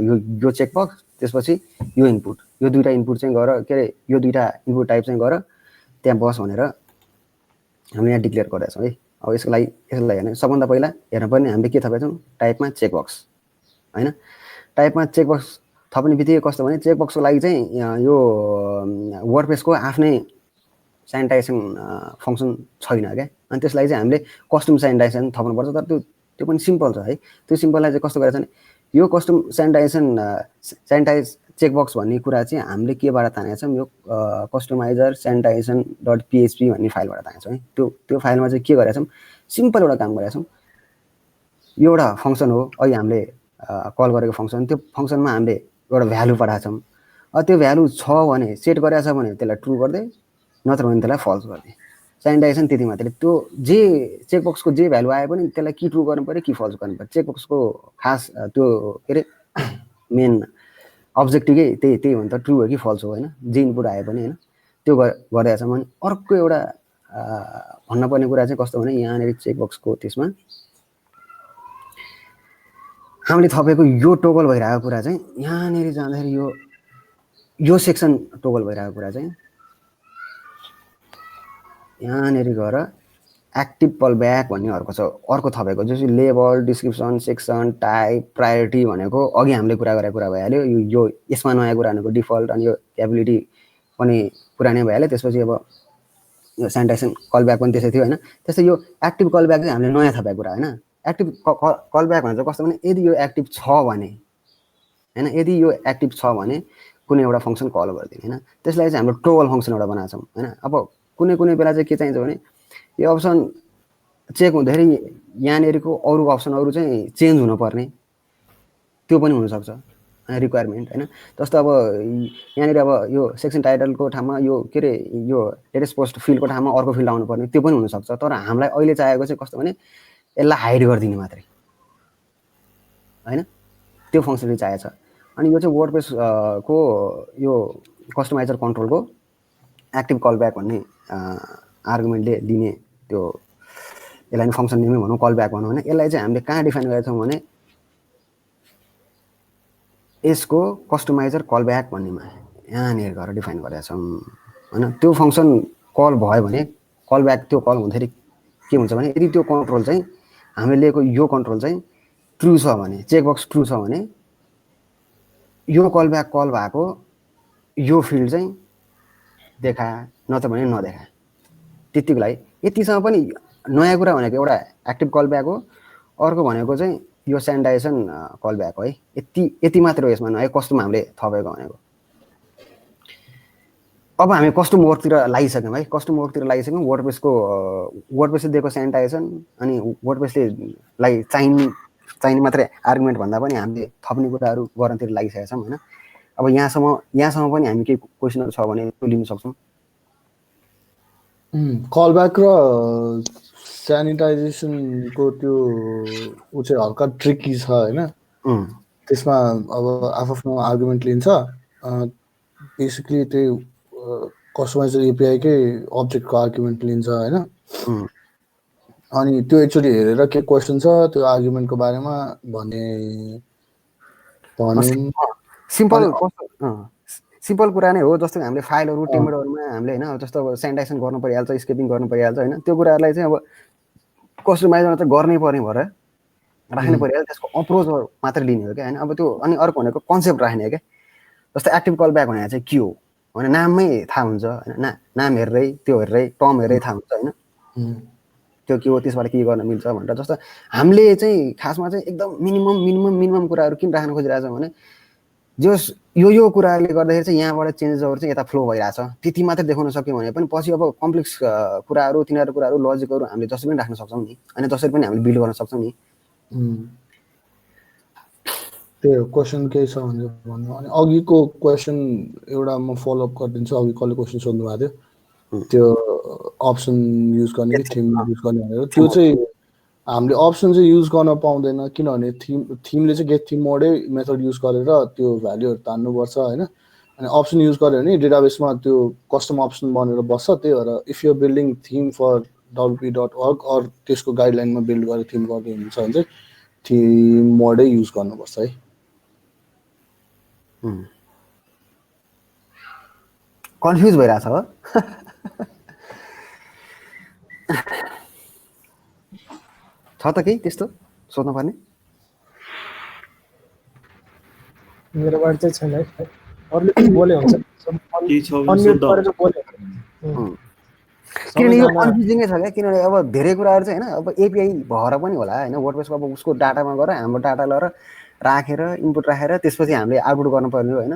यो चेकबक्स त्यसपछि यो इनपुट यो दुईटा इनपुट चाहिँ गर के अरे यो दुईटा इनपुट टाइप चाहिँ गर त्यहाँ बस भनेर हामीले यहाँ डिक्लेयर गरेका छौँ है अब यसलाई हेर्ने सबभन्दा पहिला हेर्नुपर्ने हामीले के थपेका छौँ टाइपमा चेकबक्स होइन टाइपमा चेकबक्स थप्ने बित्तिकै कस्तो भने चेकबक्सको लागि चाहिँ यो वर्डप्रेसको आफ्नै सेनिटाइजेसन फङ्सन छैन क्या अनि त्यसलाई चाहिँ हामीले कस्टम सेनिटाइजेसन थप्नुपर्छ तर त्यो पनि सिम्पल छ है त्यो सिम्पललाई चाहिँ कस्तो गरेको छ भने यो कस्टम सेनिटाइज चेकबक्स भन्ने कुरा चाहिँ हामीले केबाट तानेका छौँ यो कस्टमाइजर सेनिटाइजेसन .php भन्ने फाइलबाट तानेका छौँ है त्यो फाइलमा चाहिँ के गरेका छौँ सिम्पल एउटा काम गरेका छौँ यो एउटा फङ्सन हो अहिले हामीले कल गरेको फङ्सन त्यो फङ्सनमा हामीले एउटा भ्यालु पठाएको छौँ त्यो भ्यालु छ भने सेट गरेको छ भने त्यसलाई ट्रु गरिदिए नत्र भने त्यसलाई फल्स गरिदिए सेनिटाइजेसन त्यति मात्रै त्यो जे चेकबक्सको जे भ्यालु आए पनि त्यसलाई कि ट्रु गर्नु पऱ्यो कि फल्स गर्नु पऱ्यो चेकबक्सको खास त्यो के अरे मेन अब्जेक्टिभै त्यही हो नि त, ट्रु हो कि फल्स हो होइन, जे इनपुट आए पनि होइन त्यो गरिरहेको छ भने। अर्को एउटा भन्नुपर्ने कुरा चाहिँ कस्तो भने यहाँनिर चेकबक्सको त्यसमा हामीले थपेको यो टोगल भइरहेको कुरा चाहिँ यहाँनिर जाँदाखेरि यो सेक्सन टोगल भइरहेको कुरा चाहिँ यहाँनिर गएर एक्टिभ कल ब्याक भन्ने अर्को थपेको जो चाहिँ label, description, section, type, priority भनेको अघि हामीले कुरा गरेको कुरा भइहाल्यो। यो यसमा नयाँ कुरा भनेको डिफल्ट, अनि यो क्यापेबिलिटी पनि पुरानै भइहाल्यो। त्यसपछि अब यो सेनिटाइजेसन कल ब्याक पनि त्यसै थियो होइन। त्यस्तै यो एक्टिभ कल ब्याक चाहिँ हामीले नयाँ थपेको कुरा होइन। एक्टिभ कल ब्याक भनेको कस्तो भने यदि यो एक्टिभ छ भने होइन, यदि यो एक्टिभ छ भने कुनै एउटा फङ्सन कल गरिदिने होइन, त्यसलाई चाहिँ हाम्रो टोगल फङ्सन एउटा बनाएको छौँ होइन। अब कुनै बेला चाहिँ के चाहिन्छ भने यो अप्सन चेक हुँदाखेरि यहाँनिरको अरू अप्सनहरू चाहिँ चेन्ज हुनुपर्ने, त्यो पनि हुनसक्छ रिक्वायरमेन्ट होइन। जस्तो अब यहाँनिर अब यो सेक्सन टाइटलको ठाउँमा यो के अरे यो लेटेस्ट पोस्ट फिल्डको ठाउँमा अर्को फिल्ड आउनुपर्ने, त्यो पनि हुनसक्छ। तर हामीलाई अहिले चाहिएको चाहिँ कस्तो भने यसलाई हाइड गरिदिने मात्रै होइन, त्यो फङ्सन चाहिएको छ। अनि यो चाहिँ वर्डप्रेस को यो कस्टमाइजर कन्ट्रोलको एक्टिभ कल ब्याक भन्ने आर्गुमेन्टले दिने त्यो यसलाई नि फङ्सन नेमै भनौँ, कल ब्याक भनौँ होइन। यसलाई चाहिँ हामीले कहाँ डिफाइन गरेका छौँ भने यसको कस्टमाइजर कल ब्याक भन्नेमा यहाँनिर गएर डिफाइन गरेका छौँ होइन। त्यो फङ्सन कल भयो भने कल ब्याक त्यो कल हुँदाखेरि के हुन्छ भने यदि त्यो कन्ट्रोल चाहिँ हामीले लिएको यो कन्ट्रोल चाहिँ ट्रु छ भने, चेकबक्स ट्रु छ भने यो कल ब्याक कल भएको यो फिल्ड चाहिँ देखा, नत्र भने नदेखा। त्यतिको लागि यतिसम्म पनि नयाँ कुरा भनेको एउटा एक्टिभ कल ब्याक हो, अर्को भनेको चाहिँ यो सेनिटाइजेसन कल ब्याक हो है। यति मात्र हो यसमा नयाँ कस्टम हामीले थपेको भनेको। अब हामी कस्टम वर्कतिर लागिसक्यौँ है, कस्टम वर्कतिर लागिसक्यौँ। वर्डप्रेसले दिएको सेनिटाइजेसन अनि वर्डप्रेसले चाहिने मात्रै आर्गुमेन्ट भन्दा पनि हामीले थप्ने कुराहरू गर्नतिर लागिसकेका छौँ होइन। अब यहाँसम्म पनि हामी केही क्वेसनहरू छ भने त्यो लिन सक्छौँ। कल ब्याक र सेनिटाइजेसनको त्यो ऊ चाहिँ हल्का ट्रिकी छ होइन। त्यसमा अब आफ्नो आर्गुमेन्ट लिन्छ, बेसिकली त्यही कस्टमाइजर एपिआईकै अब्जेक्टको आर्गुमेन्ट लिन्छ होइन। अनि त्यो एकचोटि हेरेर के क्वेसन छ त्यो आर्गुमेन्टको बारेमा भने सिम्पल कुरा नै हो। जस्तो हामीले फाइलहरू टेम्पलेटहरूमा हामीले होइन जस्तो अब सेनिटाइजेसन गर्नु परिहाल्छ, स्केपिङ गर्नु परिहाल्छ होइन। त्यो कुराहरूलाई चाहिँ अब कस्टमाइजरमा चाहिँ गर्नै पर्ने भएर राख्नु परिहाल्छ, त्यसको अप्रोच मात्रै लिने हो क्या होइन। अब त्यो अनि अर्को भनेको कन्सेप्ट राख्ने हो क्या। जस्तो एक्टिभ कल ब्याक भनेको चाहिँ के हो भने नाममै थाहा हुन्छ होइन, नाम हेरेरै त्यो हेरेरै टर्म हेरेरै थाहा हुन्छ होइन त्यो के हो, त्यसबाट के गर्न मिल्छ भनेर। जस्तो हामीले चाहिँ खासमा चाहिँ एकदम मिनिमम कुराहरू किन राख्न खोजिरहेको छौँ भने जस यो कुराहरूले गर्दाखेरि चाहिँ यहाँबाट चेन्जेसहरू चाहिँ यता फ्लो भइरहेछ, त्यति मात्रै देखाउन सक्यो भने पनि पछि अब कम्प्लेक्स कुराहरू तिनीहरू कुराहरू लजिकहरू हामीले जसरी पनि राख्न सक्छौँ नि, अनि जसरी पनि हामीले बिल्ड गर्न सक्छौँ नि। त्यो क्वेसन केही छ भने भन्नु। अनि अघिको क्वेसन एउटा म फलोअप गरिदिन्छु। अघि कसले क्वेसन सोध्नु भएको थियो त्यो अप्सन युज गर्ने कि थिम युज गर्ने भनेर। त्यो चाहिँ हामीले अप्सन चाहिँ युज गर्न पाउँदैन, किनभने थिमले चाहिँ गेट थिम मोडै मेथड युज गरेर त्यो भ्याल्युहरू तान्नुपर्छ होइन। अनि अप्सन युज गर्यो भने डेटाबेसमा त्यो कस्टम अप्सन बनेर बस्छ। त्यही भएर if you building theme for wp.org or त्यसको गाइडलाइनमा बिल्ड गरेर थिम गर्दै हुन्छ भने चाहिँ थिम मोडै युज गर्नुपर्छ है। कन्फ्युज भइरहेछ हो छ त केही त्यस्तो सोध्नु पर्ने? मेरोबाट चाहिँ छैन है, अरूले पनि बोले हुन्छ किनभने यो कन्फ्युजिङै छ क्या। किनभने अब धेरै कुराहरू चाहिँ होइन अब एपिआई भएर पनि होला होइन। वर्डप्रेसको अब उसको डाटामा गएर हाम्रो डाटा लिएर राखेर इनपुट राखेर त्यसपछि हामीले आउटपुट गर्नुपर्ने हो होइन।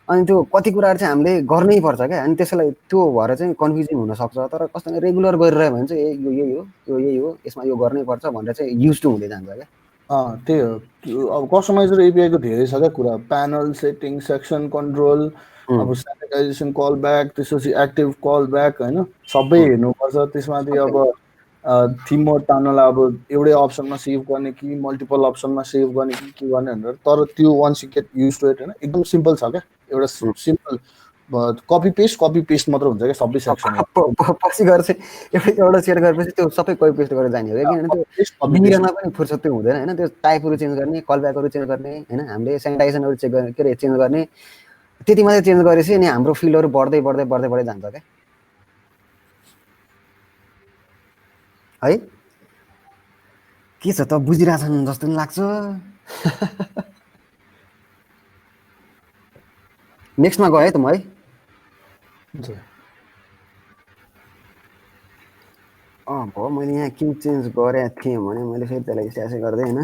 अनि त्यो कति कुराहरू चाहिँ हामीले गर्नै पर्छ क्या। अनि त्यसलाई त्यो भएर चाहिँ कन्फ्युजिङ हुनसक्छ। तर कस्तो रेगुलर गरिरह्यो भने चाहिँ यो यही हो यो यही हो यसमा यो गर्नै पर्छ भनेर चाहिँ युज टु हुँदै जान्छ क्या। त्यही हो। अब कस्टमाइजर एपिआईको धेरै छ क्या कुरा। प्यानल सेटिङ, सेक्सन कन्ट्रोल, अब सेनिटाइजेसन कल ब्याक, त्यसपछि एक्टिभ कल ब्याक होइन, सबै हेर्नुपर्छ। त्यसमाथि अब थिम मोड तान्नलाई अब एउटै अप्सनमा सेभ गर्ने कि मल्टिपल अप्सनमा सेभ गर्ने कि के गर्ने भनेर तर त्यो once you get used to it होइन एकदम सिम्पल छ क्या एउटा सिम्पल कपी पेस्ट मात्र हुन्छ क्या सबै सेक्सनमा पछि गएर चाहिँ एउटा सेट गरेपछि त्यो सबै कपी पेस्ट गरेर जाने हो क्या किनभने त्यो बिग्रनमा पनि फुर्सद हुँदैन होइन त्यो टाइपहरू चेन्ज गर्ने कल ब्याकहरू चेन्ज गर्ने होइन हामीले सेनिटाइजेसनहरू चेक गर्ने के अरे चेन्ज गर्ने त्यति मात्रै चेन्ज गरेपछि अनि हाम्रो फिल्डहरू बढ्दै बढ्दै बढ्दै बढ्दै जान्छ क्या है के छ त बुझिरहेछन् जस्तो पनि लाग्छ नेक्स्टमा गयो है त म है भयो मैले यहाँ के चेन्ज गरेको थिएँ भने मैले फेरि त्यसलाई स्यासै गर्दै होइन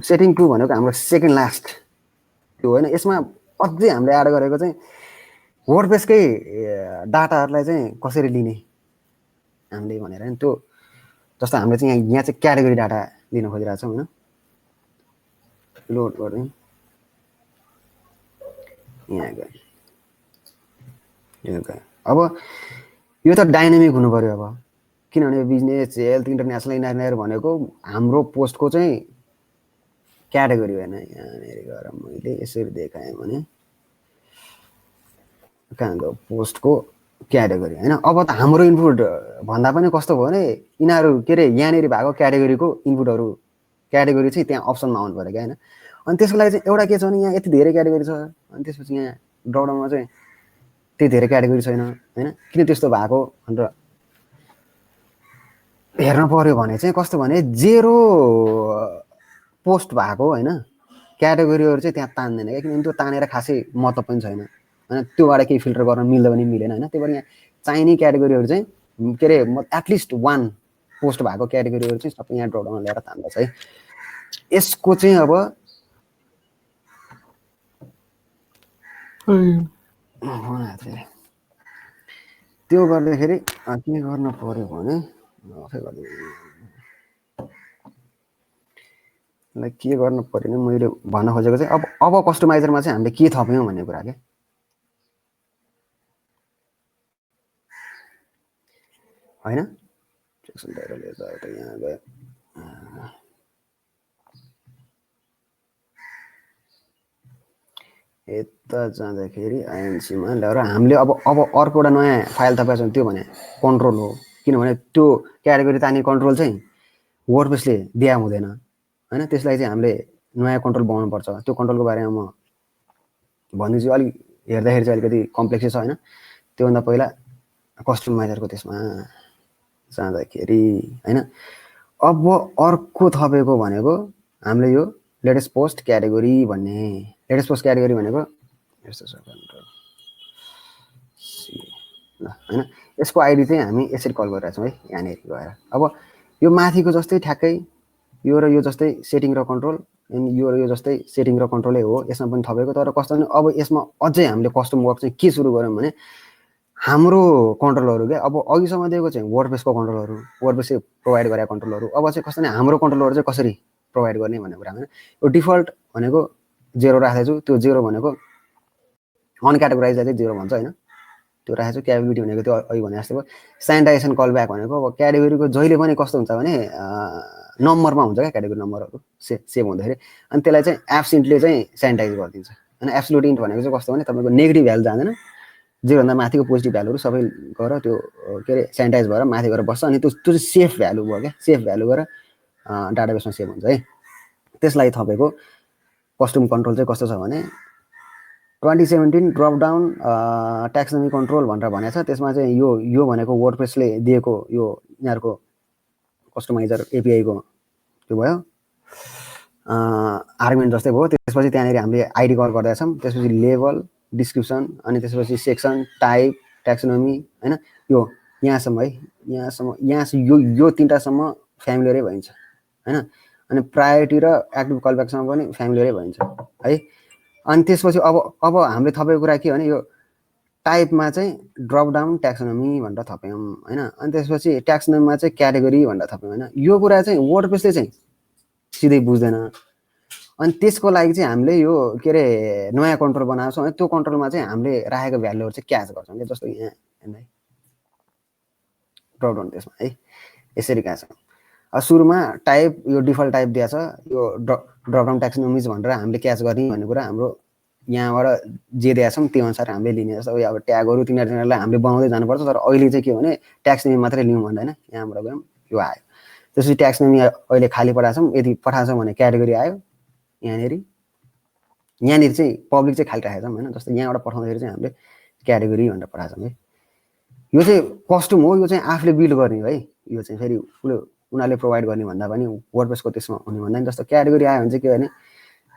सेटिङ टू भनेको हाम्रो सेकेन्ड लास्ट त्यो होइन यसमा अझै हामीले एड गरेको चाहिँ वर्डप्रेसकै डाटाहरूलाई चाहिँ कसरी लिने हामीले भनेर नि त्यो जस्तो हामीले चाहिँ यहाँ चाहिँ क्याटेगोरी डाटा लिन खोजिरहेको छौँ होइन लोड गरौँ यहाँ गयो अब यो त डाइनामिक हुनु पर्यो अब किनभने बिजनेस हेल्थ इन्टरनेसनल इन्टरनेट भनेको हाम्रो पोस्टको चाहिँ क्याटेगोरी होइन यहाँनिर गएर मैले यसरी देखाएँ भने कहाँ गयो पोस्टको क्याटेगोरी होइन अब त हाम्रो इनपुट भन्दा पनि कस्तो भयो भने यिनीहरू के अरे यहाँनिर भएको क्याटेगोरीको इनपुटहरू क्याटेगोरी चाहिँ त्यहाँ अप्सनमा आउनु पऱ्यो क्या होइन अनि त्यसको लागि चाहिँ एउटा के छ भने यहाँ यति धेरै क्याटेगोरी छ अनि त्यसपछि यहाँ ड्रपडाउनमा चाहिँ त्यति धेरै क्याटेगोरी छैन होइन किन त्यस्तो भएको भनेर हेर्न पर्यो भने चाहिँ कस्तो भने जेरो पोस्ट भएको होइन क्याटेगोरीहरू चाहिँ त्यहाँ तान्दैन क्या किनभने त्यो तानेर खासै महत्त्व पनि छैन होइन त्योबाट केही फिल्टर गर्न मिल्दा पनि मिलेन होइन त्यही भएर यहाँ चाहिने क्याटेगोरीहरू चाहिँ के अरे एटलिस्ट वान पोस्ट भएको क्याटेगोरीहरू चाहिँ सबै यहाँ ड्रपडाउन ल्याएर तान्दैछ है यसको चाहिँ अब त्यो गर्दाखेरि के गर्नु पर्यो भने के गर्नु पर्यो भने मैले भन्न खोजेको चाहिँ अब कस्टमाइजरमा चाहिँ हामीले के थप्यौँ भन्ने कुरा क्या होइन यहाँ गयो यता जाँदाखेरि आइएनसीमा ल्याएर हामीले अब अर्को एउटा नयाँ फाइल थपेको छौँ त्यो भने कन्ट्रोल हो किनभने त्यो क्याटेगोरी तान्ने कन्ट्रोल चाहिँ वर्डप्रेसले दिया हुँदैन होइन त्यसलाई चाहिँ हामीले नयाँ कन्ट्रोल बनाउनुपर्छ त्यो कन्ट्रोलको बारेमा म भनिदिन्छु अलिक हेर्दाखेरि चाहिँ अलिकति कम्प्लेक्सै छ होइन त्योभन्दा पहिला कस्टमाइजरको त्यसमा जाँदाखेरि होइन अब अर्को थपेको भनेको हामीले यो लेटेस्ट पोस्ट क्याटेगोरी भन्ने लेटेस्ट पोस्ट क्याटेगोरी भनेको यस्तो छ ल होइन यसको आइडी चाहिँ हामी यसरी कल गरिरहेको छौँ है यहाँनिर गएर अब यो माथिको जस्तै ठ्याक्कै यो र यो जस्तै सेटिङ र कन्ट्रोल अनि यो र यो जस्तै सेटिङ र कन्ट्रोलै हो यसमा पनि थपेको तर कस्तो भने अब यसमा अझै हामीले कस्टम वर्क चाहिँ के सुरु गऱ्यौँ भने हाम्रो कन्ट्रोलहरू क्या अब अघिसम्म दिएको चाहिँ वर्डप्रेसको कन्ट्रोलहरू वर्डप्रेसले प्रोभाइड गरेको कन्ट्रोलहरू अब चाहिँ कस्तो भने हाम्रो कन्ट्रोलहरू चाहिँ कसरी प्रोभाइड गर्ने भन्ने कुरा होइन यो डिफल्ट भनेको 0 राख्दैछु त्यो 0 भनेको अनक्याटेगोराइजलाई चाहिँ 0 भन्छ होइन त्यो राखेको छु क्यापेबिलिटी भनेको त्यो अघि भने जस्तो भयो सेनिटाइजेसन कल ब्याक भनेको अब क्याटेगोरीको जहिले पनि कस्तो हुन्छ भने नम्बरमा हुन्छ क्या क्याटेगोरी नम्बरहरू सेभ हुँदाखेरि अनि त्यसलाई चाहिँ एब्सेन्टले चाहिँ सेनिटाइज गरिदिन्छ अनि एब्सोल्युट इन्ट भनेको चाहिँ कस्तो भने तपाईँको नेगेटिभ भ्यालु जाँदैन जेभन्दा माथिको पोजिटिभ भ्यालुहरू सबै गएर त्यो के अरे सेनिटाइज भएर माथि गएर बस्छ अनि त्यो चाहिँ सेफ भ्यालु भयो क्या सेफ भ्यालु गएर डाटाबेसमा सेभ हुन्छ है त्यसलाई थपेको कस्टम कन्ट्रोल चाहिँ कस्तो छ भने 2017 ड्रप डाउन ट्याक्सोनोमी कन्ट्रोल भनेर भनेको छ त्यसमा चाहिँ यो भनेको वर्डप्रेसले दिएको यो यिनीहरूको कस्टमाइजर एपिआईको त्यो भयो आर्गुमेन्ट जस्तै भयो त्यसपछि त्यहाँनिर हामीले आइडी कल गर्दैछौँ त्यसपछि लेभल डिस्क्रिप्सन अनि त्यसपछि सेक्सन टाइप ट्याक्सोनोमी होइन यो यहाँसम्म है यहाँसम्म यो तिनवटासम्म फ्यामिलियरै भइन्छ होइन अनि प्रायोरिटी र एक्टिभ कलब्याकसम्म पनि फ्यामिलियरै भइन्छ है अनि त्यसपछि अब हामीले थपेको कुरा के भने यो टाइपमा चाहिँ ड्रप डाउन ट्याक्सोनोमी भनेर थप्यौँ होइन अनि त्यसपछि ट्याक्सोनोमीमा चाहिँ क्याटेगोरी भनेर थप्यौँ होइन यो कुरा चाहिँ वर्डप्रेसले चाहिँ सिधै बुझ्दैन अनि त्यसको लागि चाहिँ हामीले यो के अरे नयाँ कन्ट्रोल बनाएको छौँ है। त्यो कन्ट्रोलमा चाहिँ हामीले राखेको भ्यालुहरू चाहिँ क्याच गर्छौँ क्या। जस्तो यहाँ हेर्नु है, ड्रप डाउन त्यसमा है यसरी कहाँ छ। सुरुमा टाइप यो डिफल्ट टाइप दिएको छ, यो ड्रप डाउन ट्याक्सोनोमिज भनेर हामीले क्याच गर्ने भन्ने कुरा हाम्रो यहाँबाट जे दिएको छौँ त्यो अनुसार हामीले लिने। जस्तो अब ट्यागहरू तिनीहरूलाई हामीले बनाउँदै जानुपर्छ। तर अहिले चाहिँ के हो भने ट्याक्सोनोमी मात्रै लिउँ भन्दैन, यहाँबाट गयौँ यो आयो। त्यसपछि ट्याक्सोनोमी अहिले खाली पठाएको छौँ, यदि पठाएको छौँ भने क्याटेगोरी आयो यहाँनिर चाहिँ पब्लिक चाहिँ खाली राखेको छौँ होइन। जस्तो यहाँबाट पठाउँदाखेरि चाहिँ हामीले क्याटेगोरी भनेर पठाएको छौँ है। यो चाहिँ कस्टम हो, यो चाहिँ आफूले बिल्ड गर्ने है। यो चाहिँ फेरि उनीहरूले प्रोभाइड गर्ने भन्दा पनि वर्डप्रेसको त्यसमा हुने भन्दा नि। जस्तो क्याटेगोरी आयो भने चाहिँ के भने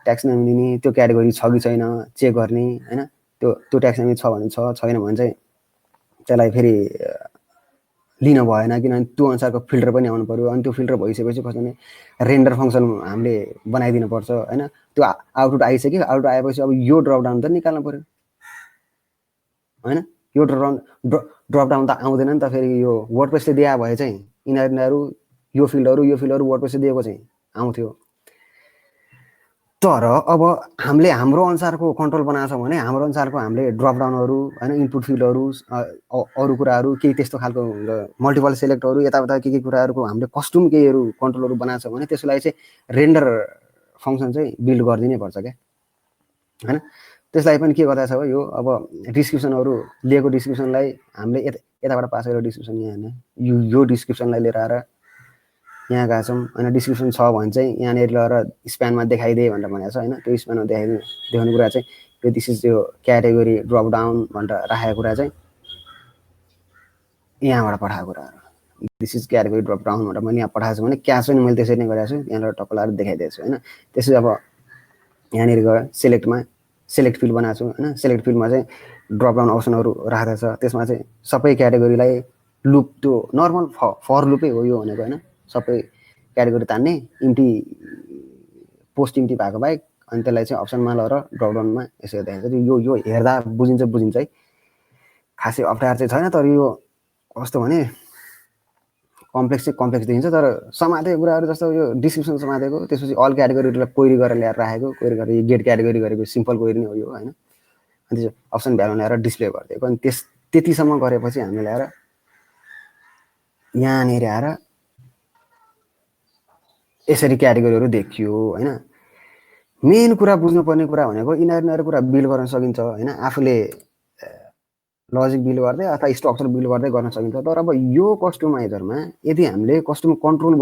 ट्याक्सोनोमी लिने, त्यो क्याटेगोरी छ कि छैन चेक गर्ने होइन। त्यो ट्याक्सोनोमी छ भने छ, छैन भने चाहिँ त्यसलाई फेरि लिन भएन, किनभने त्यो अनुसारको फिल्टर पनि आउनु पर्यो। अनि त्यो फिल्टर भइसकेपछि कस्तो भने रेन्डर फङ्सन हामीले बनाइदिनु पर्छ होइन। त्यो आउटपुट आइसक्यो, आउटपुट आएपछि अब यो ड्रप डाउन त निकाल्नु पर्यो होइन। यो ड्रप डाउन त आउँदैन नि त। फेरि यो वर्डप्रेसले दिए भए चाहिँ यिनीहरू यो फिल्डहरू वर्डप्रेसले दिएको चाहिँ आउँथ्यो। तर अब हामीले हाम्रो अनुसारको कन्ट्रोल बनाएको छौँ भने हाम्रो अनुसारको हामीले ड्रप डाउनहरू होइन, इनपुट फिल्डहरू, अरू कुराहरू केही त्यस्तो खालको मल्टिपल सेलेक्टहरू यताउता के कुराहरूको हामीले कस्टम केहीहरू कन्ट्रोलहरू बनाएको छ भने त्यसको लागि चाहिँ रेन्डर फङ्सन चाहिँ बिल्ड गरिदिनै पर्छ क्या होइन। त्यसलाई पनि के गर्दा छ हो, यो अब डिस्क्रिप्सनहरू लिएको डिस्क्रिप्सनलाई हामीले यताबाट पास गरेको डिस्क्रिप्सन यहाँ यो डिस्क्रिप्सनलाई लिएर आएर यहाँ गएको छौँ होइन। डिस्क्रिप्सन छ भने चाहिँ यहाँनिर लगेर स्प्यानमा देखाइदिए भनेर भनेको छ होइन। त्यो स्प्यानमा देखाउने कुरा चाहिँ यो दिस इज यो क्याटेगोरी ड्रप डाउन भनेर राखेको कुरा चाहिँ यहाँबाट पठाएको कुराहरू this is category drop down भनेर मैले यहाँ पठाएको छु भने क्याच पनि मैले त्यसरी नै गरेको छु। यहाँबाट टक्क लगाएर देखाइदिएको छु होइन। त्यसपछि अब यहाँनिर गयो सेलेक्ट फिल्ड बनाएको छु होइन। सेलेक्ट फिल्डमा चाहिँ ड्रप डाउन अप्सनहरू राखेको छ। त्यसमा चाहिँ सबै क्याटेगोरीलाई लुप, त्यो नर्मल फर लुपै हो यो भनेको होइन। सबै क्याटेगोरी तान्ने इम्टी पोस्ट इम्टी भएको बाहेक, अनि त्यसलाई चाहिँ अप्सनमा लगेर ड्रप डाउनमा यसरी देखाएको छ। यो हेर्दा बुझिन्छ है, खासै अप्ठ्यारो चाहिँ छैन। तर यो कस्तो भने कम्प्लेक्स देखिन्छ। तर समातेको कुराहरू जस्तो यो डिस्क्रिप्सन समातेको, त्यसपछि अल क्याटेगोरीलाई क्वेरी गरेर ल्याएर राखेको, क्वेरी गरेर गेट क्याटेगोरी गरेको सिम्पल क्वेरी नै हो यो होइन। अनि त्यो अप्सन भ्यालु ल्याएर डिस्प्ले गरिदिएको। अनि त्यतिसम्म गरेपछि हामीले ल्याएर यहाँनिर आएर यसरी क्याटेगोरीहरू देखियो होइन। मेन कुरा बुझ्नुपर्ने कुरा भनेको यिनीहरू कुरा बिल्ड गर्न सकिन्छ होइन। आफूले लजिक बिल्ड गर्दै अथवा स्ट्रक्चर बिल्ड गर्दै गर्न सकिन्छ। तर अब यो कस्टमाइजरमा यदि हामीले कस्टम कन्ट्रोल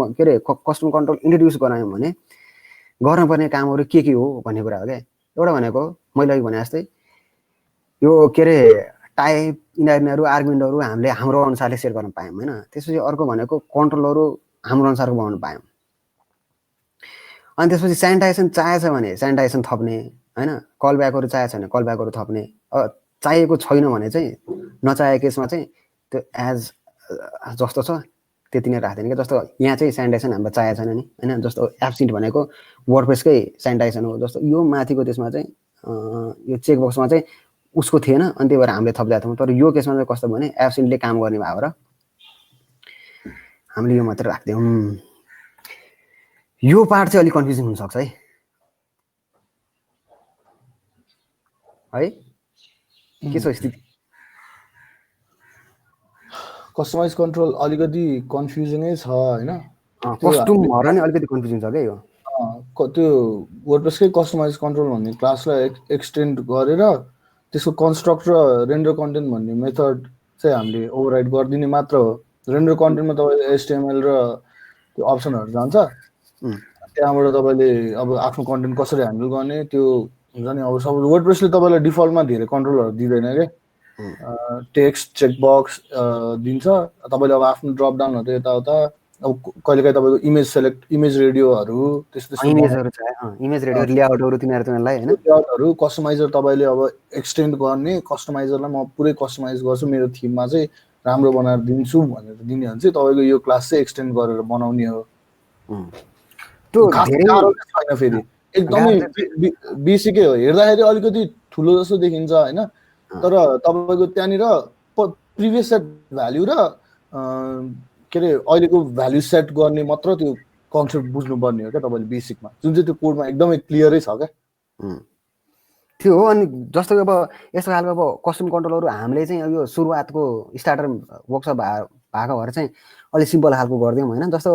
इन्ट्रोड्युस गरायौँ भने गर्नुपर्ने कामहरू के हो भन्ने कुरा हो क्या। एउटा भनेको मैले अघि भने जस्तै यो के अरे टाइप यिनीहरू आर्गुमेन्टहरू हामीले हाम्रो अनुसारले सेट गर्न पायौँ होइन। त्यसपछि अर्को भनेको कन्ट्रोलहरू हाम्रो अनुसारको बनाउन पायौँ। अनि त्यसपछि सेनिटाइजेसन चाहेछ भने सेनिटाइजेसन थप्ने होइन। कल ब्याकहरू चाहेछ भने कल ब्याकहरू थप्ने। चाहिएको छैन भने चाहिँ नचाहेको केसमा चाहिँ त्यो एज जस्तो छ त्यति नै राख्दैन क्या। जस्तो यहाँ चाहिँ सेनिटाइजेसन हाम्रो चाहिएको छैन नि होइन। जस्तो एब्सेन्ट भनेको वर्डप्रेसकै सेनिटाइजेसन हो। जस्तो यो माथिको त्यसमा चाहिँ यो चेकबक्समा चाहिँ उसको थिएन, अनि त्यही भएर हामीले थपिदिएको थियौँ। तर यो केसमा चाहिँ कस्तो भने एब्सेन्टले काम गर्ने भयो र हामीले यो मात्र राख्दियौँ। यो पार्ट चाहिँ अलिक कन्फ्युजिङ हुनसक्छ है के छ स्थिति? कस्टमाइज कन्ट्रोल अलिकति कन्फ्युजिङै छ होइन। कस्टम भएर नै अलिकति कन्फ्युजिङ छ क्या यो। त्यो वर्डप्रेसकै कस्टमाइज कन्ट्रोल भन्ने क्लासलाई एक्सटेन्ड गरेर त्यसको कन्स्ट्रक्ट र रेन्डर कन्टेन्ट भन्ने मेथड चाहिँ हामीले ओभरराइड गरिदिने मात्र हो। रेन्डर कन्टेन्टमा तपाईँले HTML र त्यो अप्सनहरू जान्छ। त्यहाँबाट तपाईँले अब आफ्नो कन्टेन्ट कसरी ह्यान्डल गर्ने त्यो हुन्छ नि। अब सब वर्डप्रेसले तपाईँलाई डिफल्टमा धेरै कन्ट्रोलहरू दिँदैन क्या। टेक्स्ट चेकबक्स दिन्छ। तपाईँले अब आफ्नो ड्रप डाउनहरू यताउता अब कहिलेकाहीँ तपाईँको इमेज रेडियोहरू त्यस्तो इमेज रेडियो लेआउटहरू तिनीहरूलाई होइन। लेआउटहरू कस्टमाइजर तपाईँले अब एक्सटेन्ड गर्ने, कस्टमाइजरलाई म पुरै कस्टमाइज गर्छु, मेरो थिममा चाहिँ राम्रो बनाएर दिन्छु भनेर दिने भने चाहिँ तपाईँको यो क्लास चाहिँ एक्सटेन्ड गरेर बनाउने हो। त्यो गाह्रो छैन, फेरि एकदमै बेसिकै हो। हेर्दाखेरि अलिकति ठुलो जस्तो देखिन्छ होइन। तर तपाईँको त्यहाँनिर प्रिभियस सेट भ्याल्यु र के अरे अहिलेको भ्याल्यु सेट गर्ने मात्र त्यो कन्सेप्ट बुझ्नुपर्ने हो क्या तपाईँले बेसिकमा, जुन चाहिँ त्यो कोडमा एकदमै क्लियरै छ क्या। त्यो हो। अनि जस्तो अब यस्तो खालको अब कस्टम कन्ट्रोलहरू हामीले चाहिँ अब यो सुरुवातको स्टार्टर वर्कसप भएको भएर चाहिँ अलिक सिम्पल खालको गरिदिउँ होइन। जस्तो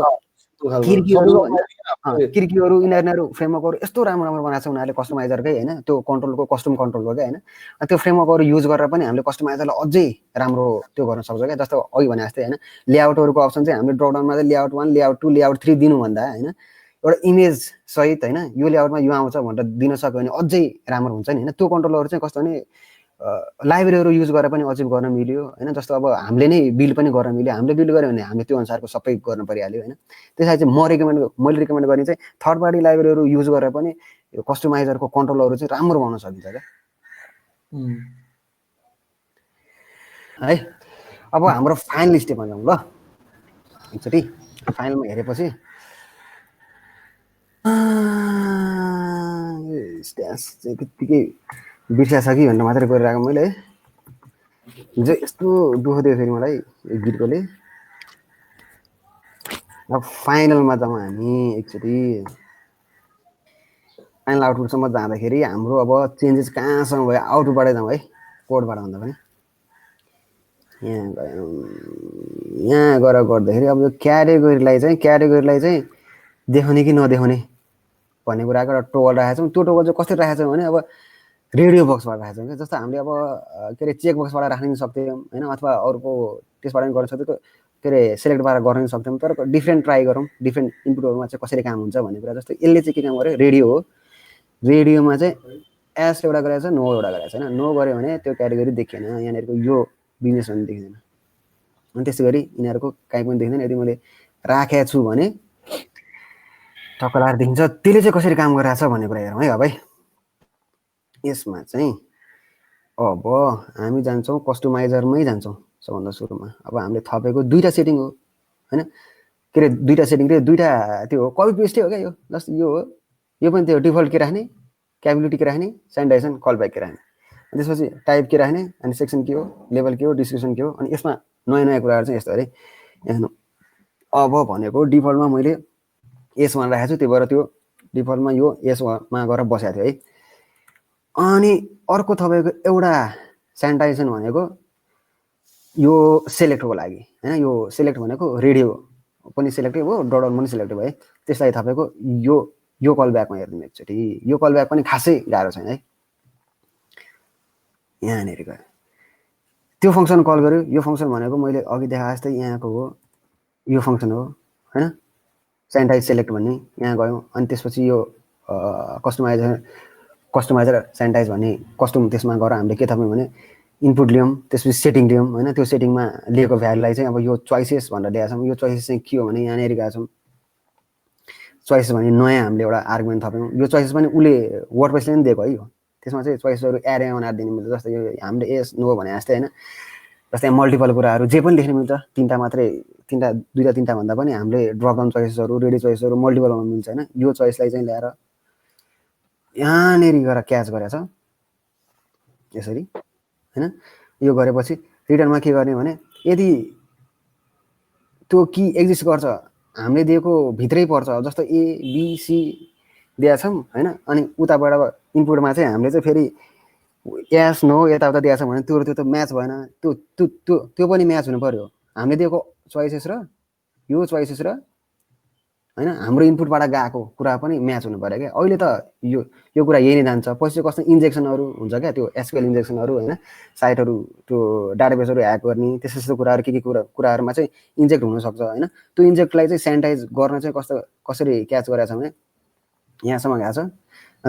किर्कीहरू यिनीहरू फ्रेमवर्कहरू यस्तो राम्रो राम्रो बनाएको छ उनीहरूले कस्टमाइजरकै होइन, त्यो कन्ट्रोलको कस्टम कन्ट्रोलको क्या होइन। त्यो फ्रेमवर्कहरू युज गरेर पनि हामीले कस्टमाइजरलाई अझै राम्रो त्यो गर्न सक्छौँ क्या। जस्तो अघि भने जस्तै होइन, लेआउटहरूको अप्सन चाहिँ हामीले ड्रपडाउनमा चाहिँ लेआउट 1 लेआउट 2 लेआउट 3 दिनुभन्दा होइन एउटा इमेज सहित होइन यो लेआउटमा यो आउँछ भनेर दिन सक्यो भने अझै राम्रो हुन्छ नि होइन। त्यो कन्ट्रोलहरू चाहिँ कस्तो भने लाइब्रेरीहरू युज गरेर पनि अचिभ गर्न मिल्यो होइन। जस्तो अब हामीले नै बिल्ड पनि गर्न मिल्यो, हामीले बिल्ड गऱ्यो भने हामीले त्यो अनुसारको सबै गर्न परिहाल्यो होइन। त्यसलाई चाहिँ मैले रिकमेन्ड गर्ने चाहिँ थर्ड पार्टी लाइब्रेरीहरू युज गरेर पनि यो कस्टमाइजरको कन्ट्रोलहरू चाहिँ राम्रो बनाउन सकिन्छ क्या है। अब हाम्रो फाइनल स्टेपमा जाउँ ल एकचोटि। फाइनलमा हेरेपछि स्ट्यास चाहिँ त्यत्तिकै बिर्सिया छ कि भनेर मात्रै गरिरहेको मैले हिजो यस्तो दुःख दियो फेरि मलाई यो गीतकोले। अब फाइनलमा जाउँ हामी एकचोटि। फाइनल आउटपुटसम्म जाँदाखेरि हाम्रो अब चेन्जेस कहाँसम्म भयो, आउटपुटबाटै जाउँ है, कोडबाट भन्दा पनि। यहाँ गएर गर्दाखेरि अब यो क्याटेगोरीलाई चाहिँ देखाउने कि नदेखाउने भन्ने कुराको एउटा टोगल राखेको छौँ। त्यो टोगल चाहिँ कसरी राखेको छौँ भने अब रेडियो बक्सबाट राखेको छौँ क्या। जस्तो हामीले अब के अरे चेक बक्सबाट राख्न पनि सक्थ्यौँ होइन, अथवा अरूको त्यसबाट पनि गर्न सक्थ्यौँ, के अरे सेलेक्टबाट गर्न पनि सक्थ्यौँ। तर डिफ्रेन्ट ट्राई गरौँ, डिफ्रेन्ट इनपुटहरूमा चाहिँ कसरी काम हुन्छ भन्ने कुरा। जस्तो यसले चाहिँ के काम गर्यो, रेडियो हो, रेडियोमा चाहिँ एस एउटा गरेको छ, नो एउटा गरेको छ होइन। नो गऱ्यो भने त्यो क्याटेगोरी देखिएन, यहाँनिरको यो बिजनेस पनि देखिँदैन। अनि त्यसै गरी यिनीहरूको काहीँ पनि देखिँदैन। यदि मैले राखेको छु भने टक्क लाएर देखिन्छ। त्यसले चाहिँ कसरी काम गरिरहेको छ भन्ने कुरा हेरौँ है। अब है यसमा चाहिँ अब हामी जान्छौँ कस्टमाइजरमै जान्छौँ सबभन्दा सुरुमा। अब हामीले थपेको दुईवटा सेटिङ हो होइन, के अरे दुईवटा सेटिङ रे दुईवटा त्यो हो, कपी पेस्टै हो क्या यो। जस्तो यो हो, यो पनि त्यो डिफल्ट के राख्ने, क्याबिलिटी के राख्ने, सेनिटाइजेसन कलब्याक के राख्ने, त्यसपछि टाइप के राख्ने, अनि सेक्सन के हो, लेभल के हो, डिस्क्रिप्सन के हो। अनि यसमा नयाँ नयाँ कुराहरू चाहिँ यस्तो अरे हेर्नु। अब भनेको डिफल्टमा मैले S1 राखेको छु, त्यही भएर त्यो डिफल्टमा यो S1मा गएर बसेको थियो है। अनि अर्को तपाईँको एउटा सेनिटाइजेसन भनेको यो सेलेक्टको लागि होइन। यो सेलेक्ट भनेको रेडियो पनि सेलेक्टिभ हो, ड्रपडाउन पनि सेलेक्टिभ है। त्यसलाई तपाईँको यो कल ब्याकमा हेरिदिनु एकचोटि। यो कल ब्याक पनि खासै गाह्रो छैन है। यहाँनिर गयो त्यो फङ्सन कल गर्यो। यो फङ्सन भनेको मैले अघि देखाए जस्तै यहाँको हो, यो फङ्सन हो होइन, सेनिटाइज सेलेक्ट भन्ने। यहाँ गयौँ अनि त्यसपछि यो कस्टमाइजर सेनिटाइज भन्ने कस्टम, त्यसमा गएर हामीले के थप्यौँ भने इनपुट लियौँ, त्यसपछि सेटिङ लियौँ होइन। त्यो सेटिङमा लिएको भ्यालुलाई चाहिँ अब यो चोइसेस भनेर ल्याएको छौँ। यो चोइसेस चाहिँ के हो भने यहाँनिर गएको छौँ, चोइसेस भने नयाँ हामीले एउटा आर्गुमेन्ट थप्यौँ। यो चोइसेस पनि उसले वर्डप्रेसले पनि दिएको है यो। त्यसमा चाहिँ चोइसहरू एरे बनाएर दिनु मिल्छ। जस्तो यो हामीले एस नो भने जस्तै होइन, जस्तै मल्टिपल कुराहरू जे पनि लेख्नु मिल्छ। दुईवटा तिनवटा भन्दा पनि हामीले ड्रपडाउन चोइसेसहरू, रेडी चोइसहरू मल्टिपल बनाउनु मिल्छ होइन। यो चोइसलाई चाहिँ ल्याएर यहाँनिर गएर क्याच गरेको छ यसरी होइन। यो गरेपछि रिटर्नमा के गर्ने भने यदि त्यो की एक्जिस्ट गर्छ, हामीले दिएको भित्रै पर्छ, जस्तो ABC दिएका छौँ होइन। अनि उताबाट इनपुटमा चाहिँ हामीले चाहिँ फेरि एस नो यताउता दिएको छ भने त्यो त म्याच भएन। त्यो पनि म्याच हुनु पर्यो। हामीले दिएको चोइसेस र यो चोइसेस र होइन हाम्रो इनपुटबाट गएको कुरा पनि म्याच हुनु पऱ्यो क्या। अहिले त यो कुरा यही नै जान्छ। पछि कस्तो इन्जेक्सनहरू हुन्छ क्या, त्यो SQL इन्जेक्सनहरू होइन, साइटहरू त्यो डाटाबेसहरू ह्याक गर्ने त्यस्तो कुराहरू के कुराहरूमा चाहिँ इन्जेक्ट हुनसक्छ होइन। त्यो इन्जेक्टलाई चाहिँ सेनिटाइज गर्न चाहिँ कसरी क्याच गरेको छ भने यहाँसम्म गएको छ,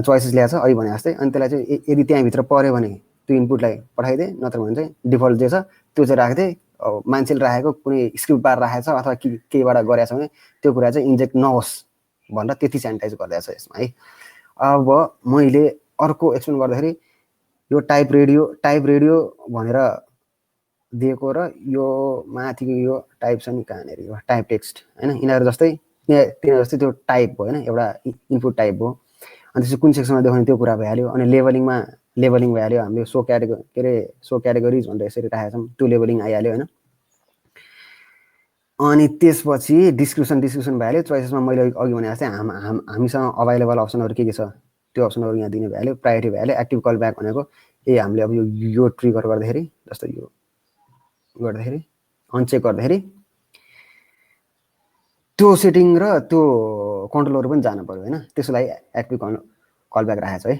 चोइसेस ल्याएको छ अघि भने जस्तै। अनि त्यसलाई चाहिँ यदि त्यहाँभित्र पऱ्यो भने त्यो इनपुटलाई पठाइदिए, नत्र भने चाहिँ डिफल्ट जे छ त्यो चाहिँ राख्दै। मान्छेले राखेको कुनै स्क्रिप्ट बार राखेको छ अथवा केहीबाट गरेको छ भने त्यो कुरा चाहिँ इन्जेक्ट नहोस् भनेर त्यति सेनिटाइज गरिदिएको छ यसमा है। अब मैले अर्को एक्सप्लेन गर्दाखेरि यो टाइप रेडियो भनेर दिएको र यो माथिको यो टाइप छ नि कहाँनिर, यो टाइप टेक्स्ट होइन। यिनीहरू जस्तै तिनीहरू जस्तै त्यो टाइप हो होइन, एउटा इनपुट टाइप हो। अनि त्यसपछि कुन सेक्सनमा देखाउने त्यो कुरा भइहाल्यो। अनि लेभलिङ भइहाल्यो। हामीले सो क्याटेगोरिज भनेर यसरी राखेका छौँ, त्यो लेभलिङ आइहाल्यो होइन। अनि त्यसपछि डिस्क्रिप्सन भइहाल्यो। चोइसेसमा मैले अघि भने जस्तै हामीसँग अभाइलेबल अप्सनहरू के छ त्यो अप्सनहरू यहाँ दिने भइहाल्यो। प्रायोरिटी भइहाल्यो। एक्टिभ कल ब्याक भनेको हामीले अब यो ट्रिगर गर्दाखेरि जस्तो यो गर्दाखेरि अनचेक गर्दाखेरि त्यो सेटिङ र त्यो कन्ट्रोलहरू पनि जानु पर्यो होइन। त्यसको लागि एक्टिभ कल ब्याक राखेको छ है।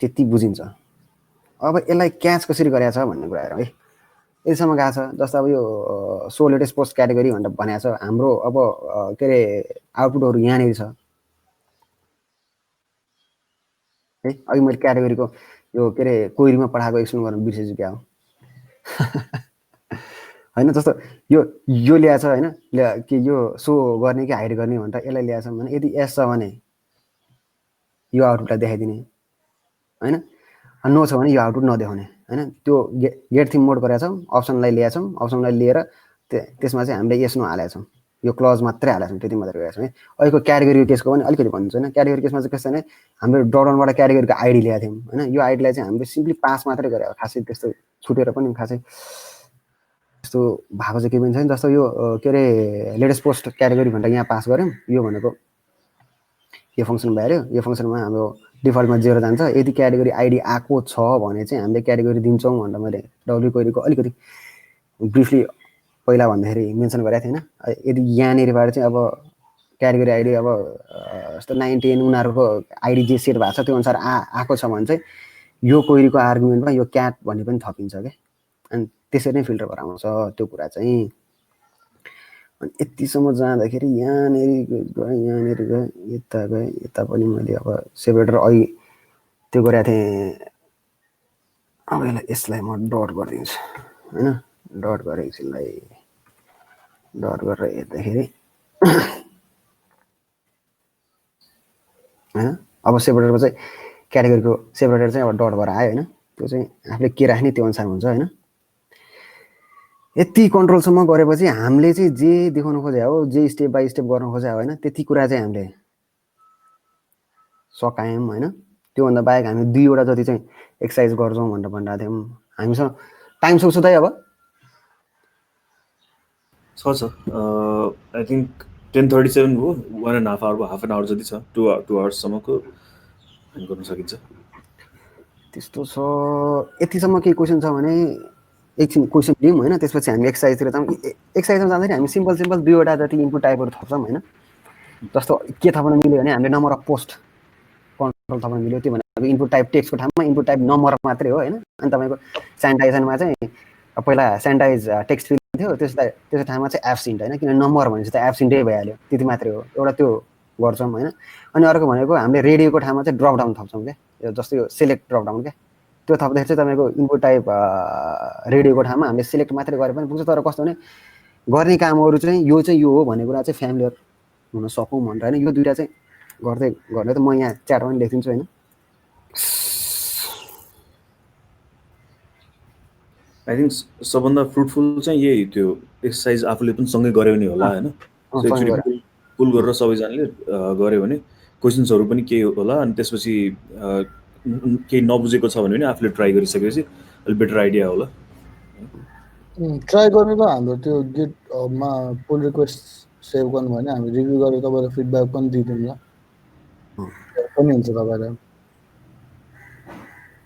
त्यति बुझिन्छ। अब यसलाई क्याच कसरी गरेको छ भन्ने कुरा हेरौँ है। यतिसम्म गएको छ। जस्तो अब यो सो लेटेस्ट पोस्ट क्याटेगोरी भनेर भनेको छ। हाम्रो अब के अरे आउटपुटहरू यहाँनिर छ है। अघि मैले क्याटेगोरीको यो के अरे क्वेरीमा पठाएको एक्सप्लेन गर्न बिर्सेछु क्या हो होइन। जस्तो यो ल्याएछ होइन, कि यो सो गर्ने कि हाइड गर्ने भनेर यसलाई ल्याएछ भने यदि यस छ भने यो आउटपुटलाई देखाइदिने होइन, नो छ भने यो आउटपुट नदेखाउने होइन। त्यो गेट थिम मोड गरेका छौँ। अप्सनलाई ल्याएछौँ। अप्सनलाई लिएर त्यसमा चाहिँ हामीले यस नो हालेका छौँ। यो क्लज मात्रै हालेका छौँ। त्यति मात्रै गरेका छौँ है। अहिलेको क्याटेगोरी केसको पनि अलिकति भनिदिन्छु होइन। क्याटेगोरी केसमा चाहिँ कस्तो भने हाम्रो ड्रपडाउनबाट क्याटेगोरीको आइडी ल्याएको थियौँ होइन। यो आइडीलाई चाहिँ हामीले सिम्पली पास मात्रै गरेको, खासै त्यस्तो छुटेर पनि खासै त्यस्तो भएको चाहिँ केही पनि छैन। जस्तो यो के अरे लेटेस्ट पोस्ट क्याटेगोरी भनेर यहाँ पास गऱ्यौँ। यो भनेको यो फङ्सन भइहाल्यो। यो फङ्सनमा हाम्रो डिफल्टमा 0 जान्छ। यदि क्याटेगोरी आइडी आएको छ भने चाहिँ हामीले क्याटेगोरी दिन्छौँ भनेर मैले डब्ल्यु क्वेरीको अलिकति ब्रिफली पहिला भन्दाखेरि मेन्सन गरेको थिएँ होइन। यदि यहाँनिरबाट चाहिँ अब क्याटेगोरी आइडी अब जस्तो 9 10 उनीहरूको आइडी जे सेट भएको छ त्यो अनुसार आएको छ भने चाहिँ यो क्वेरीको आर्गुमेन्टमा यो क्याट भन्ने पनि थपिन्छ क्या। अनि त्यसरी नै फिल्टर गराउँछ त्यो कुरा चाहिँ। अनि यतिसम्म जाँदाखेरि यहाँनिर गएँ यता पनि मैले अब सेपरेटर अघि त्यो गरेको थिएँ। अब यसलाई म डट गरिदिन्छु होइन। डट गरेर यसलाई डट गरेर हेर्दाखेरि होइन। अब सेपरेटरमा चाहिँ क्याटेगोरीको सेपरेटर चाहिँ अब डट भएर आयो होइन। त्यो चाहिँ आफूले के राख्ने त्यो अनुसार हुन्छ होइन। यति कन्ट्रोलसम्म गरेपछि हामीले चाहिँ जे देखाउन खोजे हो, जे स्टेप बाई स्टेप गर्न खोजे हो होइन, त्यति कुरा चाहिँ हामीले सकायौँ होइन। त्योभन्दा बाहेक हामी 2वटा जति चाहिँ एक्सर्साइज गर्छौँ भनेर भनिरहेको थियौँ। हामीसँग टाइम सक्छु त अब छ आई थिङ्क 10:37 हो। 1.5 आवर हाफ एन आवर जति छ। 2 आवर्ससम्मको हामी गर्न सकिन्छ। त्यस्तो छ। यतिसम्म केही क्वेसन छ भने एकछिन क्वेसन दिउँ होइन। त्यसपछि हामी एक्सर्साइजतिर जाउँ। एक्सर्साइजमा जाँदाखेरि हामी सिम्पल 2वटा जति इनपुट टाइपहरू थप्छौँ होइन। जस्तो के थप्न मिल्यो भने हामीले नम्बर अफ पोस्ट कन्ट्रोल थप्न मिल्यो। त्यो भनेको इनपुट टाइप टेक्स्टको ठाउँमा इनपुट टाइप नम्बर मात्रै हो होइन। अनि तपाईँको सेनिटाइजरमा चाहिँ पहिला सेनिटाइज टेक्स्ट फिल्ड थियो, त्यसको ठाउँमा चाहिँ एब्सेन्ट होइन। किनभने नम्बर भनेपछि त एब्सेन्टै भइहाल्यो। त्यति मात्रै हो। एउटा त्यो गर्छौँ होइन। अनि अर्को भनेको हामीले रेडियोको ठाउँमा चाहिँ ड्रपडाउन थप्छौँ क्या। जस्तो यो सेलेक्ट ड्रपडाउन क्या। त्यो थप्दाखेरि चाहिँ तपाईँको इनपुट टाइप रेडियोको ठाउँमा हामीले सेलेक्ट मात्रै गरे पनि पुग्छ। तर कस्तो भने गर्ने कामहरू चाहिँ यो हो भन्ने कुरा चाहिँ फ्यामिलियर हुन सकौँ भनेर होइन। यो 2टा चाहिँ गर्दै त म यहाँ च्याटमा पनि लेखिदिन्छु होइन। आई थिङ्क सबभन्दा फ्रुटफुल चाहिँ यही त्यो एक्सर्साइज आफूले पनि सँगै गऱ्यो भने होला होइन। सो एक्चुली पुल गरेर सबैजनाले गऱ्यो भने क्वेसन्सहरू पनि केही होला। अनि त्यसपछि केही नबुझेको छ भने पनि आफूले ट्राई गरिसकेपछि अलिक बेटर आइडिया होला। ट्राई गर्नु त हाम्रो त्यो गिटमा पुल रिक्वेस्ट सेभ गर्नु भने हामी रिभ्यू गरेर तपाईँलाई फिडब्याक पनि दिइदिउँला। पनि हुन्छ तपाईँलाई।